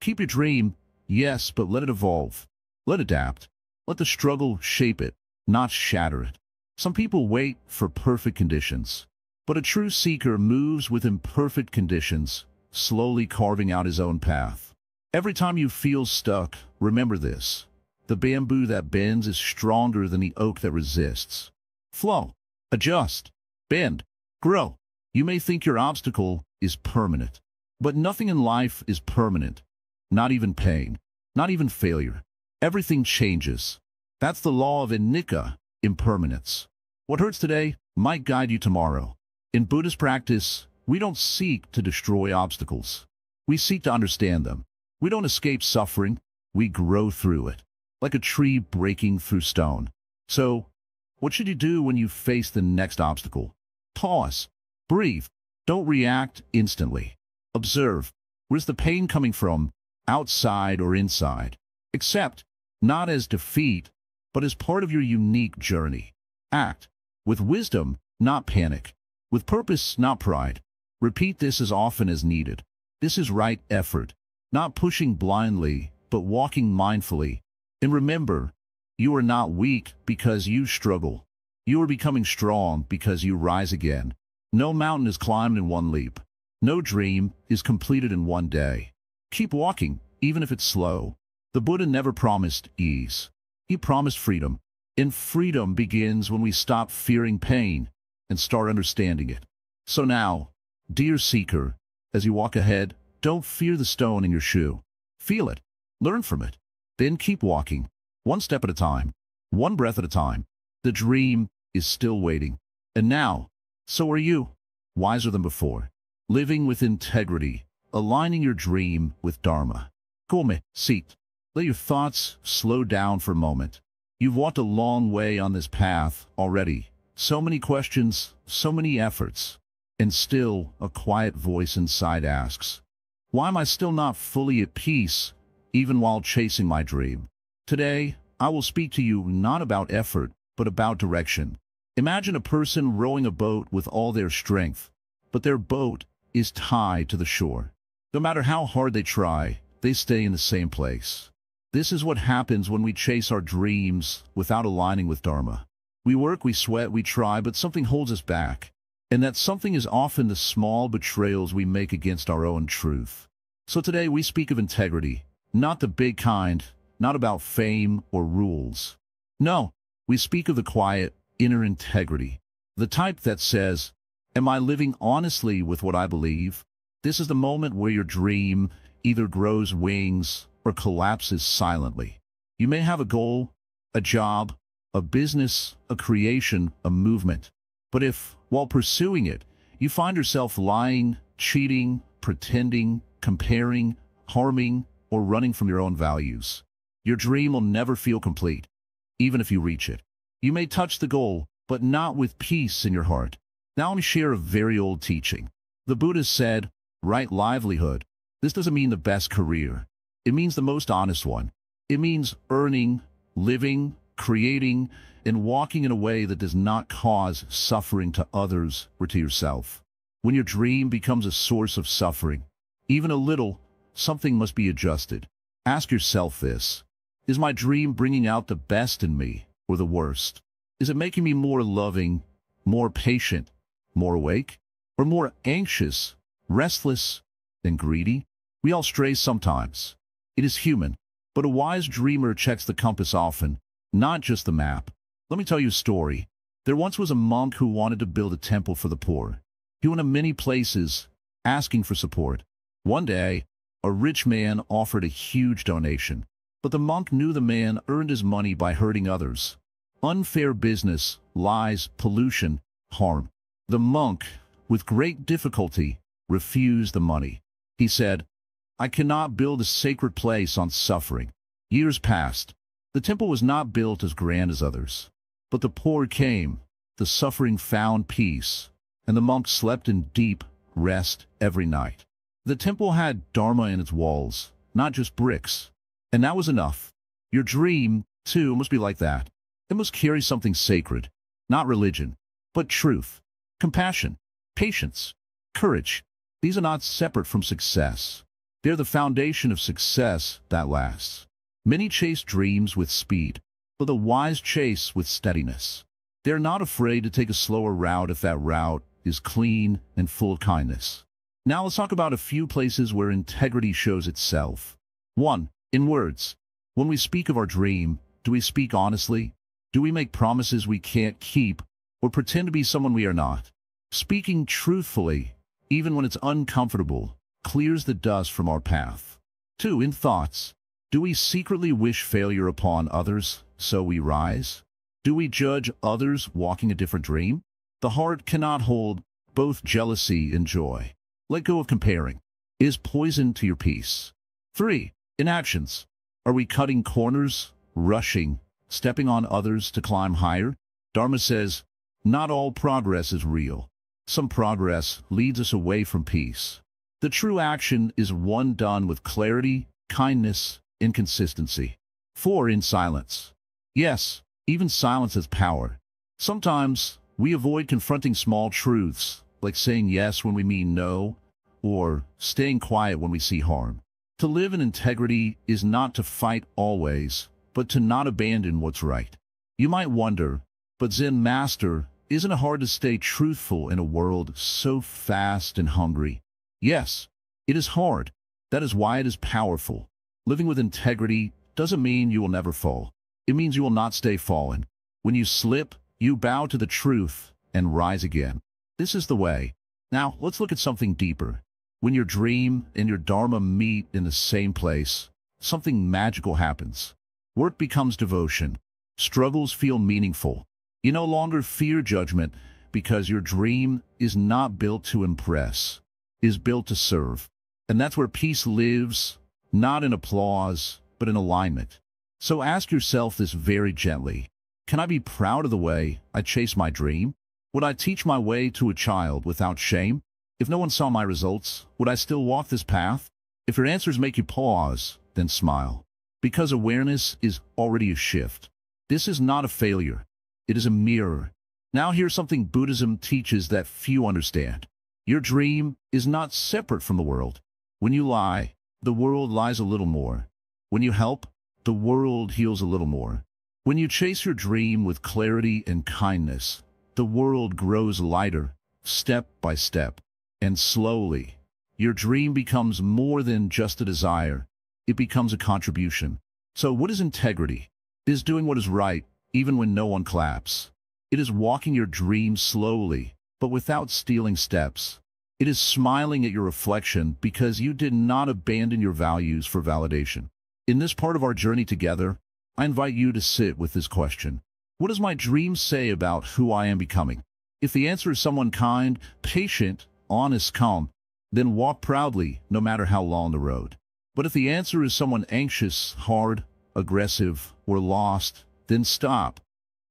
Keep your dream, yes, but let it evolve. Let it adapt. Let the struggle shape it, not shatter it. Some people wait for perfect conditions, but a true seeker moves with imperfect conditions, slowly carving out his own path. Every time you feel stuck, remember this: the bamboo that bends is stronger than the oak that resists. Flow, adjust, bend, grow. You may think your obstacle is permanent, but nothing in life is permanent. Not even pain, not even failure. Everything changes. That's the law of anicca, impermanence. What hurts today might guide you tomorrow. In Buddhist practice, we don't seek to destroy obstacles. We seek to understand them. We don't escape suffering. We grow through it, like a tree breaking through stone. So, what should you do when you face the next obstacle? Pause. Breathe. Don't react instantly. Observe. Where's the pain coming from, outside or inside? Accept, not as defeat, but as part of your unique journey. Act with wisdom, not panic. With purpose, not pride. Repeat this as often as needed. This is right effort. not pushing blindly, but walking mindfully. And remember, you are not weak because you struggle. You are becoming strong because you rise again. No mountain is climbed in one leap. No dream is completed in one day. Keep walking, even if it's slow. The Buddha never promised ease. He promised freedom. And freedom begins when we stop fearing pain and start understanding it. So now, dear seeker, as you walk ahead, don't fear the stone in your shoe. Feel it. Learn from it. Then keep walking, one step at a time, one breath at a time. The dream is still waiting. And now, so are you, wiser than before, living with integrity, aligning your dream with Dharma. Come, sit. Let your thoughts slow down for a moment. You've walked a long way on this path already. So many questions, so many efforts. And still, a quiet voice inside asks, why am I still not fully at peace, even while chasing my dream? Today, I will speak to you not about effort, but about direction. Imagine a person rowing a boat with all their strength, but their boat is tied to the shore. No matter how hard they try, they stay in the same place. This is what happens when we chase our dreams without aligning with Dharma. We work, we sweat, we try, but something holds us back. And that something is often the small betrayals we make against our own truth. So today we speak of integrity, not the big kind, not about fame or rules. No, we speak of the quiet, inner integrity, the type that says, am I living honestly with what I believe? This is the moment where your dream either grows wings or collapses silently. You may have a goal, a job, a business, a creation, a movement. But if, while pursuing it, you find yourself lying, cheating, pretending, comparing, harming, or running from your own values, your dream will never feel complete, even if you reach it. You may touch the goal, but not with peace in your heart. Now let me share a very old teaching. The Buddha said, right livelihood. This doesn't mean the best career. It means the most honest one. It means earning, living, creating, and walking in a way that does not cause suffering to others or to yourself. When your dream becomes a source of suffering, even a little, something must be adjusted. Ask yourself this: is my dream bringing out the best in me or the worst? Is it making me more loving, more patient, more awake, or more anxious, restless, and greedy? We all stray sometimes. It is human, but a wise dreamer checks the compass often, not just the map. Let me tell you a story. There once was a monk who wanted to build a temple for the poor. He went to many places, asking for support. One day, a rich man offered a huge donation, but the monk knew the man earned his money by hurting others. Unfair business, lies, pollution, harm. The monk, with great difficulty, refused the money. He said, I cannot build a sacred place on suffering. Years passed. The temple was not built as grand as others. But the poor came, the suffering found peace, and the monk slept in deep rest every night. The temple had Dharma in its walls, not just bricks. And that was enough. Your dream, too, must be like that. It must carry something sacred, not religion, but truth, compassion, patience, courage. These are not separate from success. They're the foundation of success that lasts. Many chase dreams with speed, but the wise chase with steadiness. They're not afraid to take a slower route if that route is clean and full of kindness. Now let's talk about a few places where integrity shows itself. 1. In words. When we speak of our dream, do we speak honestly? Do we make promises we can't keep, or pretend to be someone we are not? Speaking truthfully, even when it's uncomfortable, clears the dust from our path. 2. In thoughts. Do we secretly wish failure upon others, so we rise? Do we judge others walking a different dream? The heart cannot hold both jealousy and joy. Let go of comparing. It is poison to your peace. 3. In actions. Are we cutting corners, rushing, stepping on others to climb higher? Dharma says, not all progress is real. Some progress leads us away from peace. The true action is one done with clarity, kindness, and consistency. 4. In silence. Yes, even silence has power. Sometimes we avoid confronting small truths, like saying yes when we mean no, or staying quiet when we see harm. To live in integrity is not to fight always, but to not abandon what's right. You might wonder, but Zen Master, isn't it hard to stay truthful in a world so fast and hungry? Yes, it is hard. That is why it is powerful. Living with integrity doesn't mean you will never fall. It means you will not stay fallen. When you slip, you bow to the truth and rise again. This is the way. Now, let's look at something deeper. When your dream and your dharma meet in the same place, something magical happens. Work becomes devotion. Struggles feel meaningful. You no longer fear judgment because your dream is not built to impress, is built to serve. And that's where peace lives, not in applause, but in alignment. So ask yourself this very gently. Can I be proud of the way I chase my dream? Would I teach my way to a child without shame? If no one saw my results, would I still walk this path? If your answers make you pause, then smile. Because awareness is already a shift. This is not a failure. It is a mirror. Now here's something Buddhism teaches that few understand. Your dream is not separate from the world. When you lie, the world lies a little more. When you help, the world heals a little more. When you chase your dream with clarity and kindness, the world grows lighter, step by step. And slowly, your dream becomes more than just a desire. It becomes a contribution. So what is integrity? It is doing what is right, even when no one claps. It is walking your dream slowly, but without stealing steps. It is smiling at your reflection because you did not abandon your values for validation. In this part of our journey together, I invite you to sit with this question. What does my dream say about who I am becoming? If the answer is someone kind, patient, honest, calm, then walk proudly, no matter how long the road. But if the answer is someone anxious, hard, aggressive, or lost, then stop.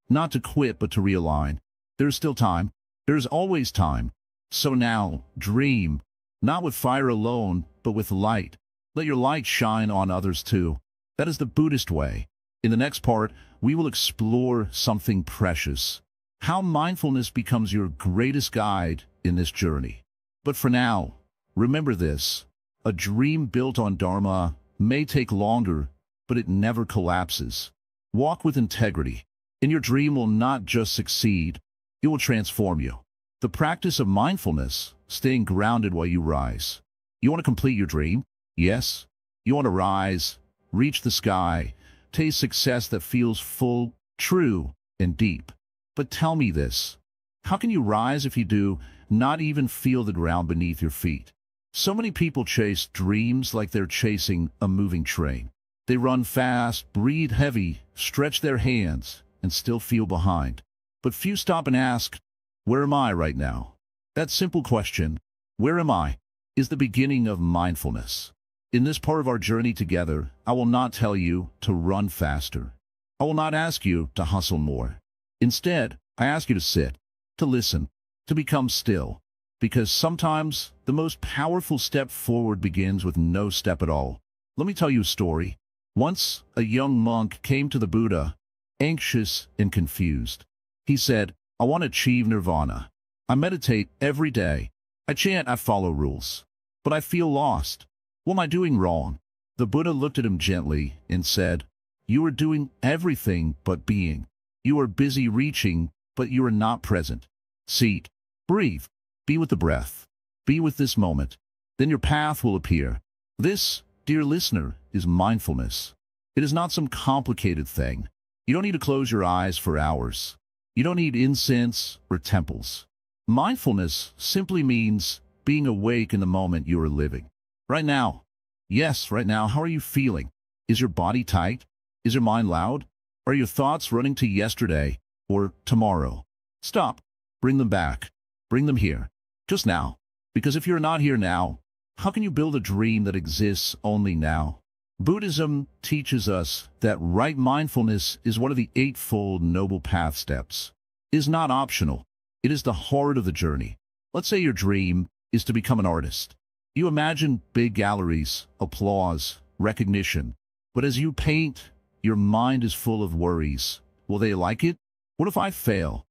Not to quit, but to realign. There's still time. There's always time. So now, dream, not with fire alone, but with light. Let your light shine on others too. That is the Buddhist way. In the next part, we will explore something precious. How mindfulness becomes your greatest guide in this journey. But for now, remember this. A dream built on Dharma may take longer, but it never collapses. Walk with integrity, and your dream will not just succeed, it will transform you. The practice of mindfulness, staying grounded while you rise. You want to complete your dream? Yes. You want to rise, reach the sky, taste success that feels full, true, and deep. But tell me this. How can you rise if you do not even feel the ground beneath your feet? So many people chase dreams like they're chasing a moving train. They run fast, breathe heavy, stretch their hands, and still feel behind. But few stop and ask, where am I right now? That simple question, where am I, is the beginning of mindfulness. In this part of our journey together, I will not tell you to run faster. I will not ask you to hustle more. Instead, I ask you to sit, to listen, to become still. Because sometimes the most powerful step forward begins with no step at all. Let me tell you a story. Once, a young monk came to the Buddha, anxious and confused. He said, I want to achieve nirvana. I meditate every day. I chant, I follow rules. But I feel lost. What am I doing wrong? The Buddha looked at him gently and said, you are doing everything but being. You are busy reaching, but you are not present. Sit, breathe, be with the breath, be with this moment. Then your path will appear. This, dear listener, is mindfulness. It is not some complicated thing. You don't need to close your eyes for hours. You don't need incense or temples. Mindfulness simply means being awake in the moment you are living. Right now. Yes, right now. How are you feeling? Is your body tight? Is your mind loud? Are your thoughts running to yesterday or tomorrow? Stop. Bring them back. Bring them here. Just now. Because if you're not here now, how can you build a dream that exists only now? Buddhism teaches us that right mindfulness is one of the eightfold noble path steps. It is not optional. It is the heart of the journey. Let's say your dream is to become an artist. You imagine big galleries, applause, recognition. But as you paint, your mind is full of worries. Will they like it? What if I fail?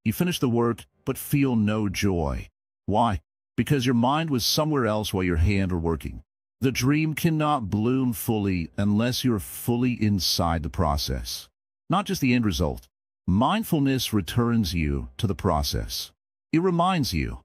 You finish the work, but feel no joy. Why? Because your mind was somewhere else while your hands were working. The dream cannot bloom fully unless you're fully inside the process, not just the end result. Mindfulness returns you to the process. It reminds you,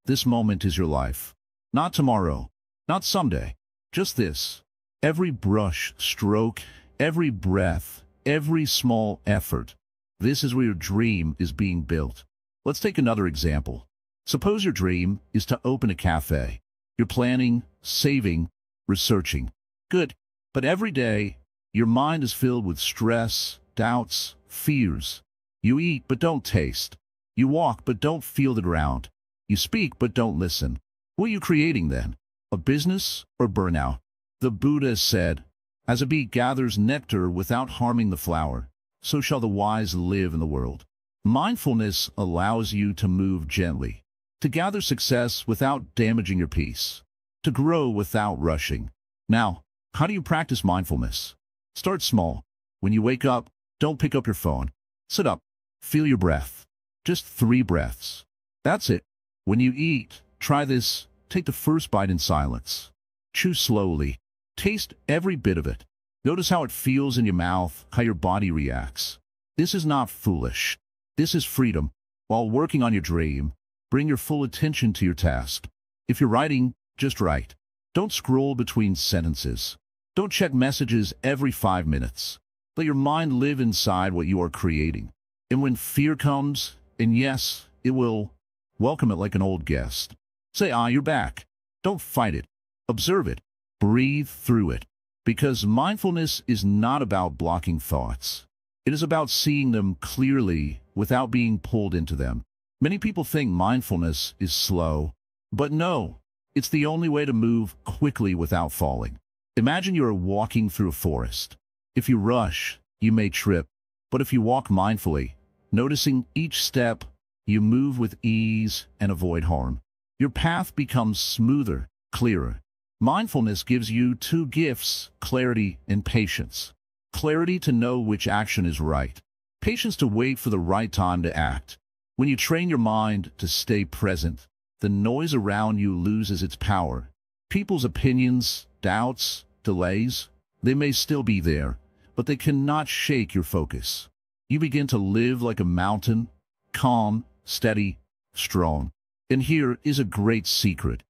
this moment is your life. Not tomorrow, not someday, just this. Every brush stroke, every breath, every small effort. This is where your dream is being built. Let's take another example. Suppose your dream is to open a cafe. You're planning, saving, researching. Good. But every day, your mind is filled with stress, doubts, fears. You eat but don't taste. You walk but don't feel the ground. You speak but don't listen. What are you creating then? A business or burnout? The Buddha said, as a bee gathers nectar without harming the flower, so shall the wise live in the world. Mindfulness allows you to move gently, to gather success without damaging your peace, to grow without rushing. Now, how do you practice mindfulness? Start small. When you wake up, don't pick up your phone. Sit up. Feel your breath. Just 3 breaths. That's it. When you eat, try this. Take the first bite in silence. Chew slowly. Taste every bit of it. Notice how it feels in your mouth, how your body reacts. This is not foolish. This is freedom. While working on your dream, bring your full attention to your task. If you're writing, just write. Don't scroll between sentences. Don't check messages every 5 minutes. Let your mind live inside what you are creating. And when fear comes, and yes, it will, welcome it like an old guest. Say, you're back. Don't fight it. Observe it. Breathe through it. Because mindfulness is not about blocking thoughts. It is about seeing them clearly without being pulled into them. Many people think mindfulness is slow, but no, it's the only way to move quickly without falling. Imagine you are walking through a forest. If you rush, you may trip, but if you walk mindfully, noticing each step, you move with ease and avoid harm. Your path becomes smoother, clearer. Mindfulness gives you 2 gifts, clarity and patience. Clarity to know which action is right. Patience to wait for the right time to act. When you train your mind to stay present, the noise around you loses its power. People's opinions, doubts, delays, they may still be there, but they cannot shake your focus. You begin to live like a mountain, calm, steady, strong. And here is a great secret.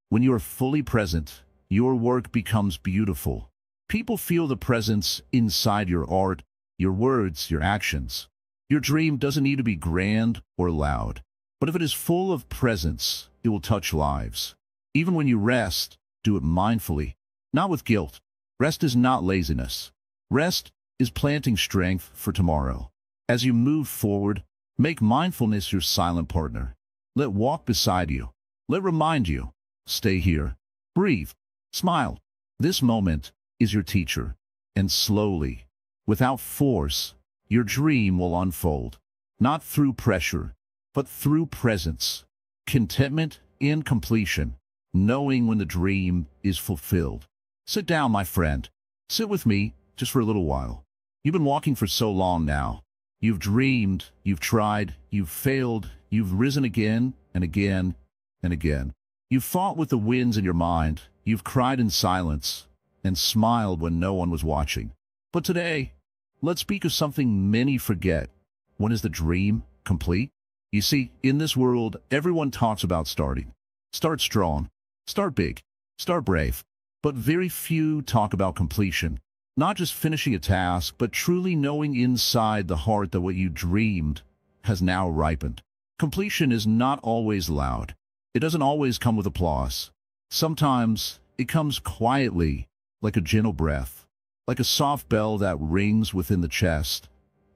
When you are fully present, your work becomes beautiful. People feel the presence inside your art, your words, your actions. Your dream doesn't need to be grand or loud, but if it is full of presence, it will touch lives. Even when you rest, do it mindfully, not with guilt. Rest is not laziness. Rest is planting strength for tomorrow. As you move forward, make mindfulness your silent partner. Let walk beside you. Let remind you. Stay here. Breathe. Smile. This moment is your teacher. And slowly, without force, your dream will unfold. Not through pressure, but through presence, contentment and completion, knowing when the dream is fulfilled. Sit down, my friend. Sit with me just for a little while. You've been walking for so long now. You've dreamed, you've tried, you've failed, you've risen again and again and again. You've fought with the winds in your mind. You've cried in silence and smiled when no one was watching. But today, let's speak of something many forget. When is the dream complete? You see, in this world, everyone talks about starting. Start strong, start big, start brave. But very few talk about completion. Not just finishing a task, but truly knowing inside the heart that what you dreamed has now ripened. Completion is not always loud. It doesn't always come with applause. Sometimes it comes quietly, like a gentle breath, like a soft bell that rings within the chest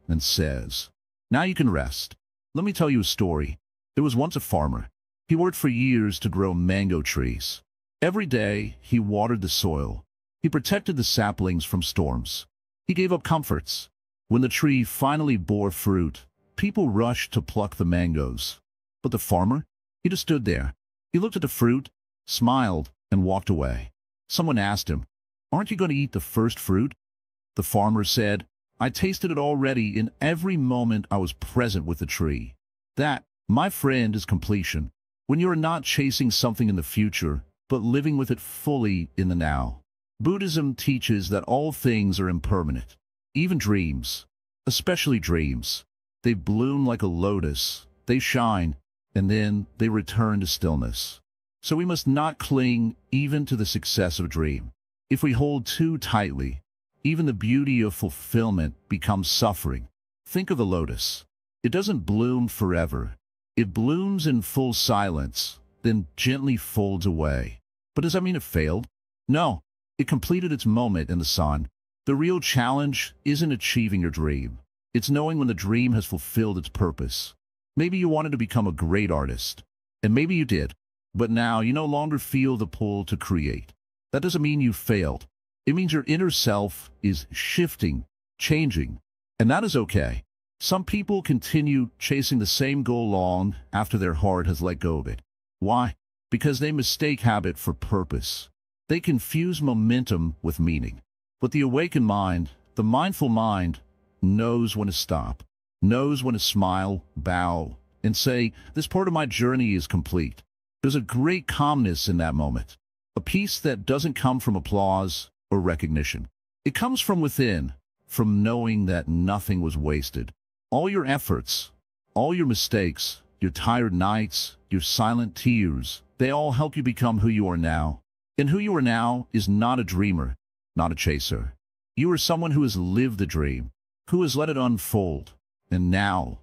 and says, "Now you can rest." Let me tell you a story. There was once a farmer. He worked for years to grow mango trees. Every day, he watered the soil. He protected the saplings from storms. He gave up comforts. When the tree finally bore fruit, people rushed to pluck the mangoes. But the farmer, he just stood there. He looked at the fruit, smiled, and walked away. Someone asked him, "Aren't you going to eat the first fruit?" The farmer said, "I tasted it already in every moment I was present with the tree." That, my friend, is completion. When you are not chasing something in the future, but living with it fully in the now. Buddhism teaches that all things are impermanent, even dreams, especially dreams. They bloom like a lotus, they shine, and then they return to stillness. So we must not cling even to the success of a dream. If we hold too tightly, even the beauty of fulfillment becomes suffering. Think of the lotus. It doesn't bloom forever. It blooms in full silence, then gently folds away. But does that mean it failed? No, it completed its moment in the sun. The real challenge isn't achieving your dream. It's knowing when the dream has fulfilled its purpose. Maybe you wanted to become a great artist, and maybe you did, but now you no longer feel the pull to create. That doesn't mean you failed. It means your inner self is shifting, changing, and that is okay. Some people continue chasing the same goal long after their heart has let go of it. Why? Because they mistake habit for purpose. They confuse momentum with meaning. But the awakened mind, the mindful mind, knows when to stop, knows when to smile, bow, and say, this part of my journey is complete. There's a great calmness in that moment, a peace that doesn't come from applause or recognition. It comes from within, from knowing that nothing was wasted. All your efforts, all your mistakes, your tired nights, your silent tears, they all help you become who you are now. And who you are now is not a dreamer, not a chaser. You are someone who has lived the dream, who has let it unfold, and now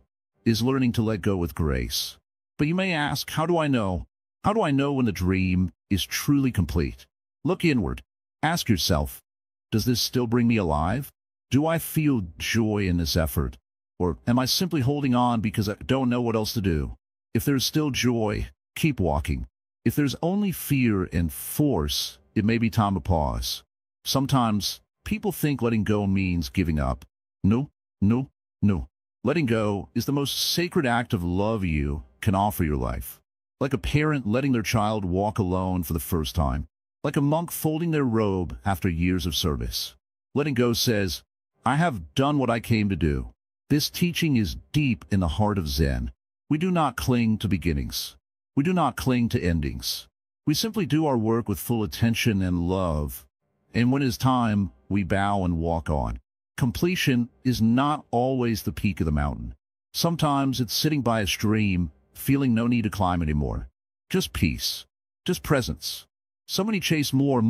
is learning to let go with grace. But you may ask, how do I know? How do I know when the dream is truly complete? Look inward. Ask yourself, does this still bring me alive? Do I feel joy in this effort? Or am I simply holding on because I don't know what else to do? If there's still joy, keep walking. If there's only fear and force, it may be time to pause. Sometimes people think letting go means giving up. No, no, no. Letting go is the most sacred act of love you can offer your life. Like a parent letting their child walk alone for the first time. Like a monk folding their robe after years of service. Letting go says, I have done what I came to do. This teaching is deep in the heart of Zen. We do not cling to beginnings. We do not cling to endings. We simply do our work with full attention and love. And when it is time, we bow and walk on. Completion is not always the peak of the mountain. Sometimes it's sitting by a stream, feeling no need to climb anymore. Just peace. Just presence. So many chase more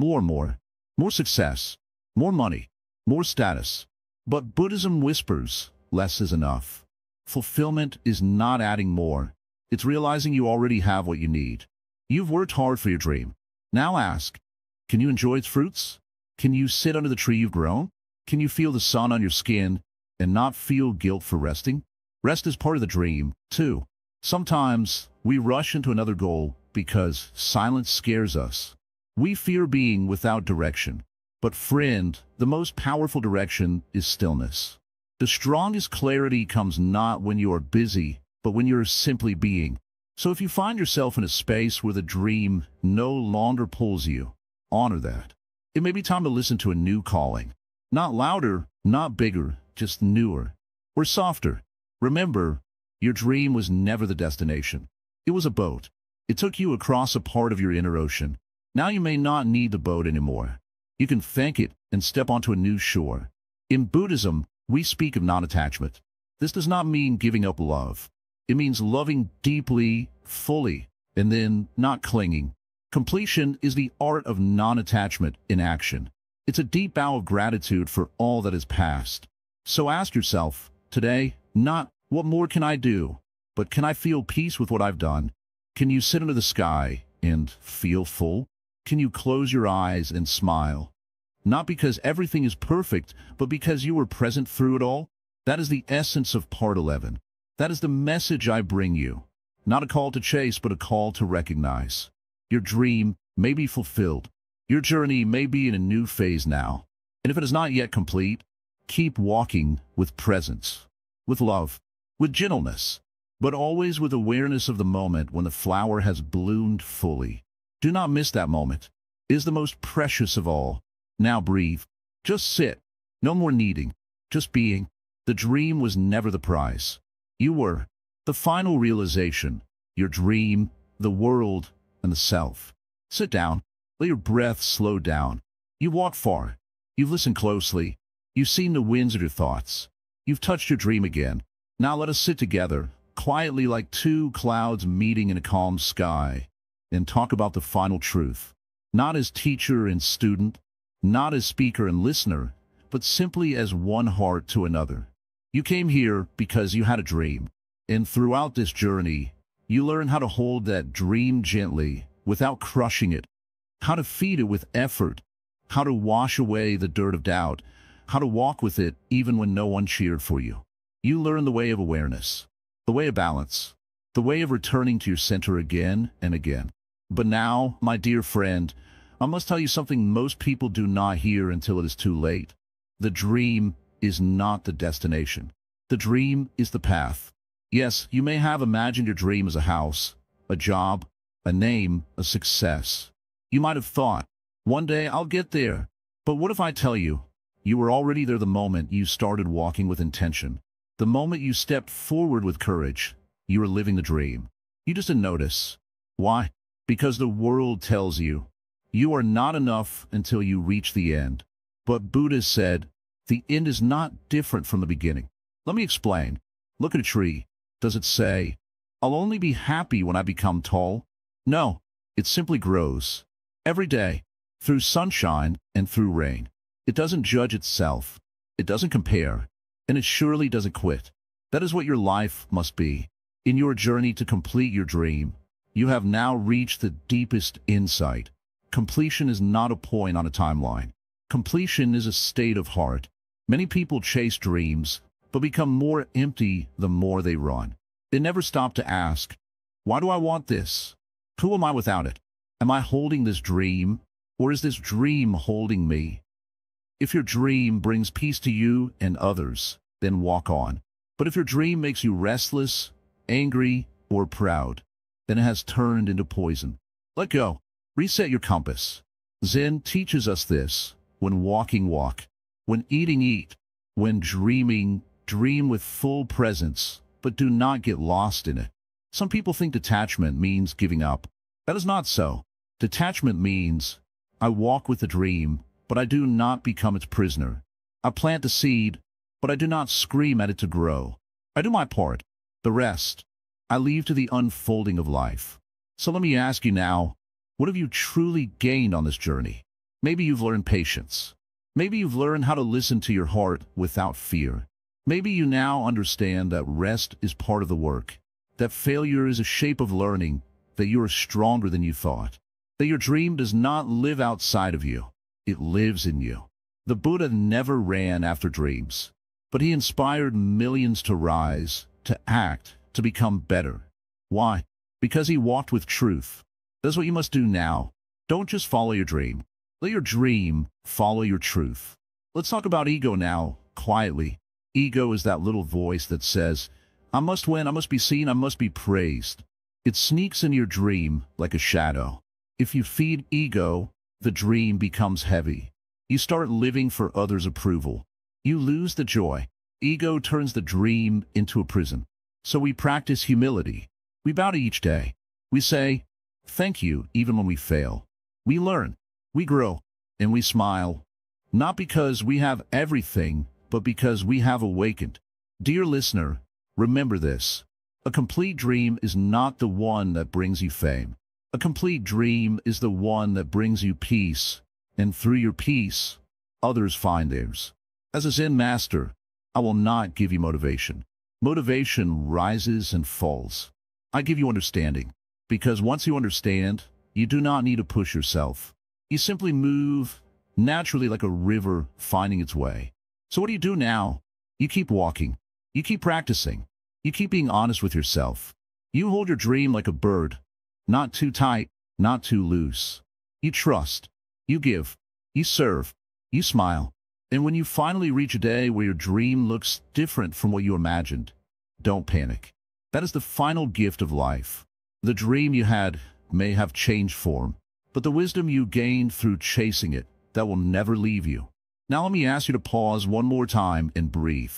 success, more money, more status. But Buddhism whispers, less is enough. Fulfillment is not adding more. It's realizing you already have what you need. You've worked hard for your dream. Now ask, can you enjoy its fruits? Can you sit under the tree you've grown? Can you feel the sun on your skin and not feel guilt for resting? Rest is part of the dream, too. Sometimes we rush into another goal because silence scares us. We fear being without direction. But friend, the most powerful direction is stillness. The strongest clarity comes not when you are busy, but when you're simply being. So if you find yourself in a space where the dream no longer pulls you, honor that. It may be time to listen to a new calling. Not louder, not bigger, just newer or softer. Remember, your dream was never the destination. It was a boat. It took you across a part of your inner ocean. Now you may not need the boat anymore. You can thank it and step onto a new shore. In Buddhism, we speak of non-attachment. This does not mean giving up love. It means loving deeply, fully, and then not clinging. Completion is the art of non-attachment in action. It's a deep bow of gratitude for all that is past. So ask yourself, today, not what more can I do, but can I feel peace with what I've done? Can you sit under the sky and feel full? Can you close your eyes and smile? Not because everything is perfect, but because you were present through it all? That is the essence of Part 11. That is the message I bring you. Not a call to chase, but a call to recognize. Your dream may be fulfilled. Your journey may be in a new phase now. And if it is not yet complete, keep walking with presence, with love, with gentleness, but always with awareness of the moment when the flower has bloomed fully. Do not miss that moment. It is the most precious of all. Now breathe. Just sit. No more needing. Just being. The dream was never the prize. You were the final realization. Your dream, the world, and the self. Sit down. Let your breath slow down. You've walked far. You've listened closely. You've seen the winds of your thoughts. You've touched your dream again. Now let us sit together, quietly like two clouds meeting in a calm sky, and talk about the final truth. Not as teacher and student, not as speaker and listener, but simply as one heart to another. You came here because you had a dream, and throughout this journey, you learn how to hold that dream gently, without crushing it, how to feed it with effort, how to wash away the dirt of doubt, how to walk with it even when no one cheered for you. You learn the way of awareness, the way of balance, the way of returning to your center again and again. But now, my dear friend, I must tell you something most people do not hear until it is too late. The dream is not the destination. The dream is the path. Yes, you may have imagined your dream as a house, a job, a name, a success. You might have thought, one day I'll get there. But what if I tell you, you were already there the moment you started walking with intention? The moment you stepped forward with courage, you were living the dream. You just didn't notice. Why? Because the world tells you, you are not enough until you reach the end. But Buddha said, the end is not different from the beginning. Let me explain. Look at a tree. Does it say, I'll only be happy when I become tall? No, it simply grows. Every day, through sunshine and through rain. It doesn't judge itself. It doesn't compare. And it surely doesn't quit. That is what your life must be. In your journey to complete your dream, you have now reached the deepest insight. Completion is not a point on a timeline. Completion is a state of heart. Many people chase dreams, but become more empty the more they run. They never stop to ask, why do I want this? Who am I without it? Am I holding this dream, or is this dream holding me? If your dream brings peace to you and others, then walk on. But if your dream makes you restless, angry, or proud, then it has turned into poison. Let go. Reset your compass. Zen teaches us this. When walking, walk. When eating, eat. When dreaming, dream with full presence, but do not get lost in it. Some people think detachment means giving up. That is not so. Detachment means, I walk with the dream, but I do not become its prisoner. I plant the seed, but I do not scream at it to grow. I do my part. The rest, I leave to the unfolding of life. So let me ask you now, what have you truly gained on this journey? Maybe you've learned patience. Maybe you've learned how to listen to your heart without fear. Maybe you now understand that rest is part of the work, that failure is a shape of learning, that you are stronger than you thought, that your dream does not live outside of you. It lives in you. The Buddha never ran after dreams, but he inspired millions to rise, to act, to become better. Why? Because he walked with truth. That's what you must do now. Don't just follow your dream. Let your dream follow your truth. Let's talk about ego now, quietly. Ego is that little voice that says, I must win, I must be seen, I must be praised. It sneaks in your dream like a shadow. If you feed ego, the dream becomes heavy. You start living for others' approval. You lose the joy. Ego turns the dream into a prison. So we practice humility. We bow to each day. We say, thank you, even when we fail. We learn, we grow, and we smile. Not because we have everything, but because we have awakened. Dear listener, remember this. A complete dream is not the one that brings you fame. A complete dream is the one that brings you peace, and through your peace, others find theirs. As a Zen Master, I will not give you motivation. Motivation rises and falls. I give you understanding, because once you understand, you do not need to push yourself. You simply move naturally like a river finding its way. So what do you do now? You keep walking. You keep practicing. You keep being honest with yourself. You hold your dream like a bird. Not too tight, not too loose. You trust. You give. You serve. You smile. And when you finally reach a day where your dream looks different from what you imagined, don't panic. That is the final gift of life. The dream you had may have changed form, but the wisdom you gained through chasing it, that will never leave you. Now let me ask you to pause one more time and breathe.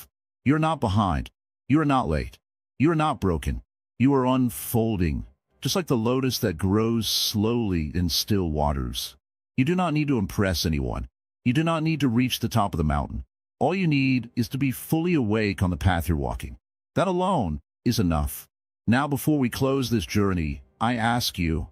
You're not behind. You are not late. You are not broken. You are unfolding. just like the lotus that grows slowly in still waters. You do not need to impress anyone. You do not need to reach the top of the mountain. All you need is to be fully awake on the path you're walking. That alone is enough. Now, before we close this journey, I ask you,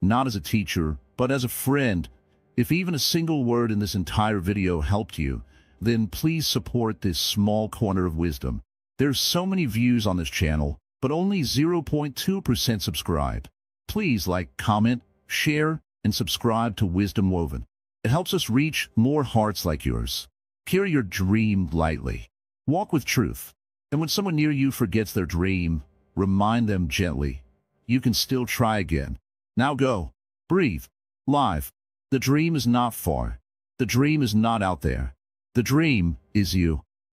not as a teacher, but as a friend, if even a single word in this entire video helped you, then please support this small corner of wisdom. There's so many views on this channel, but only 0.2% subscribe. Please like, comment, share, and subscribe to Wisdom Woven. It helps us reach more hearts like yours. Carry your dream lightly. Walk with truth. And when someone near you forgets their dream, remind them gently. You can still try again. Now go. Breathe. Live. The dream is not far. The dream is not out there. The dream is you.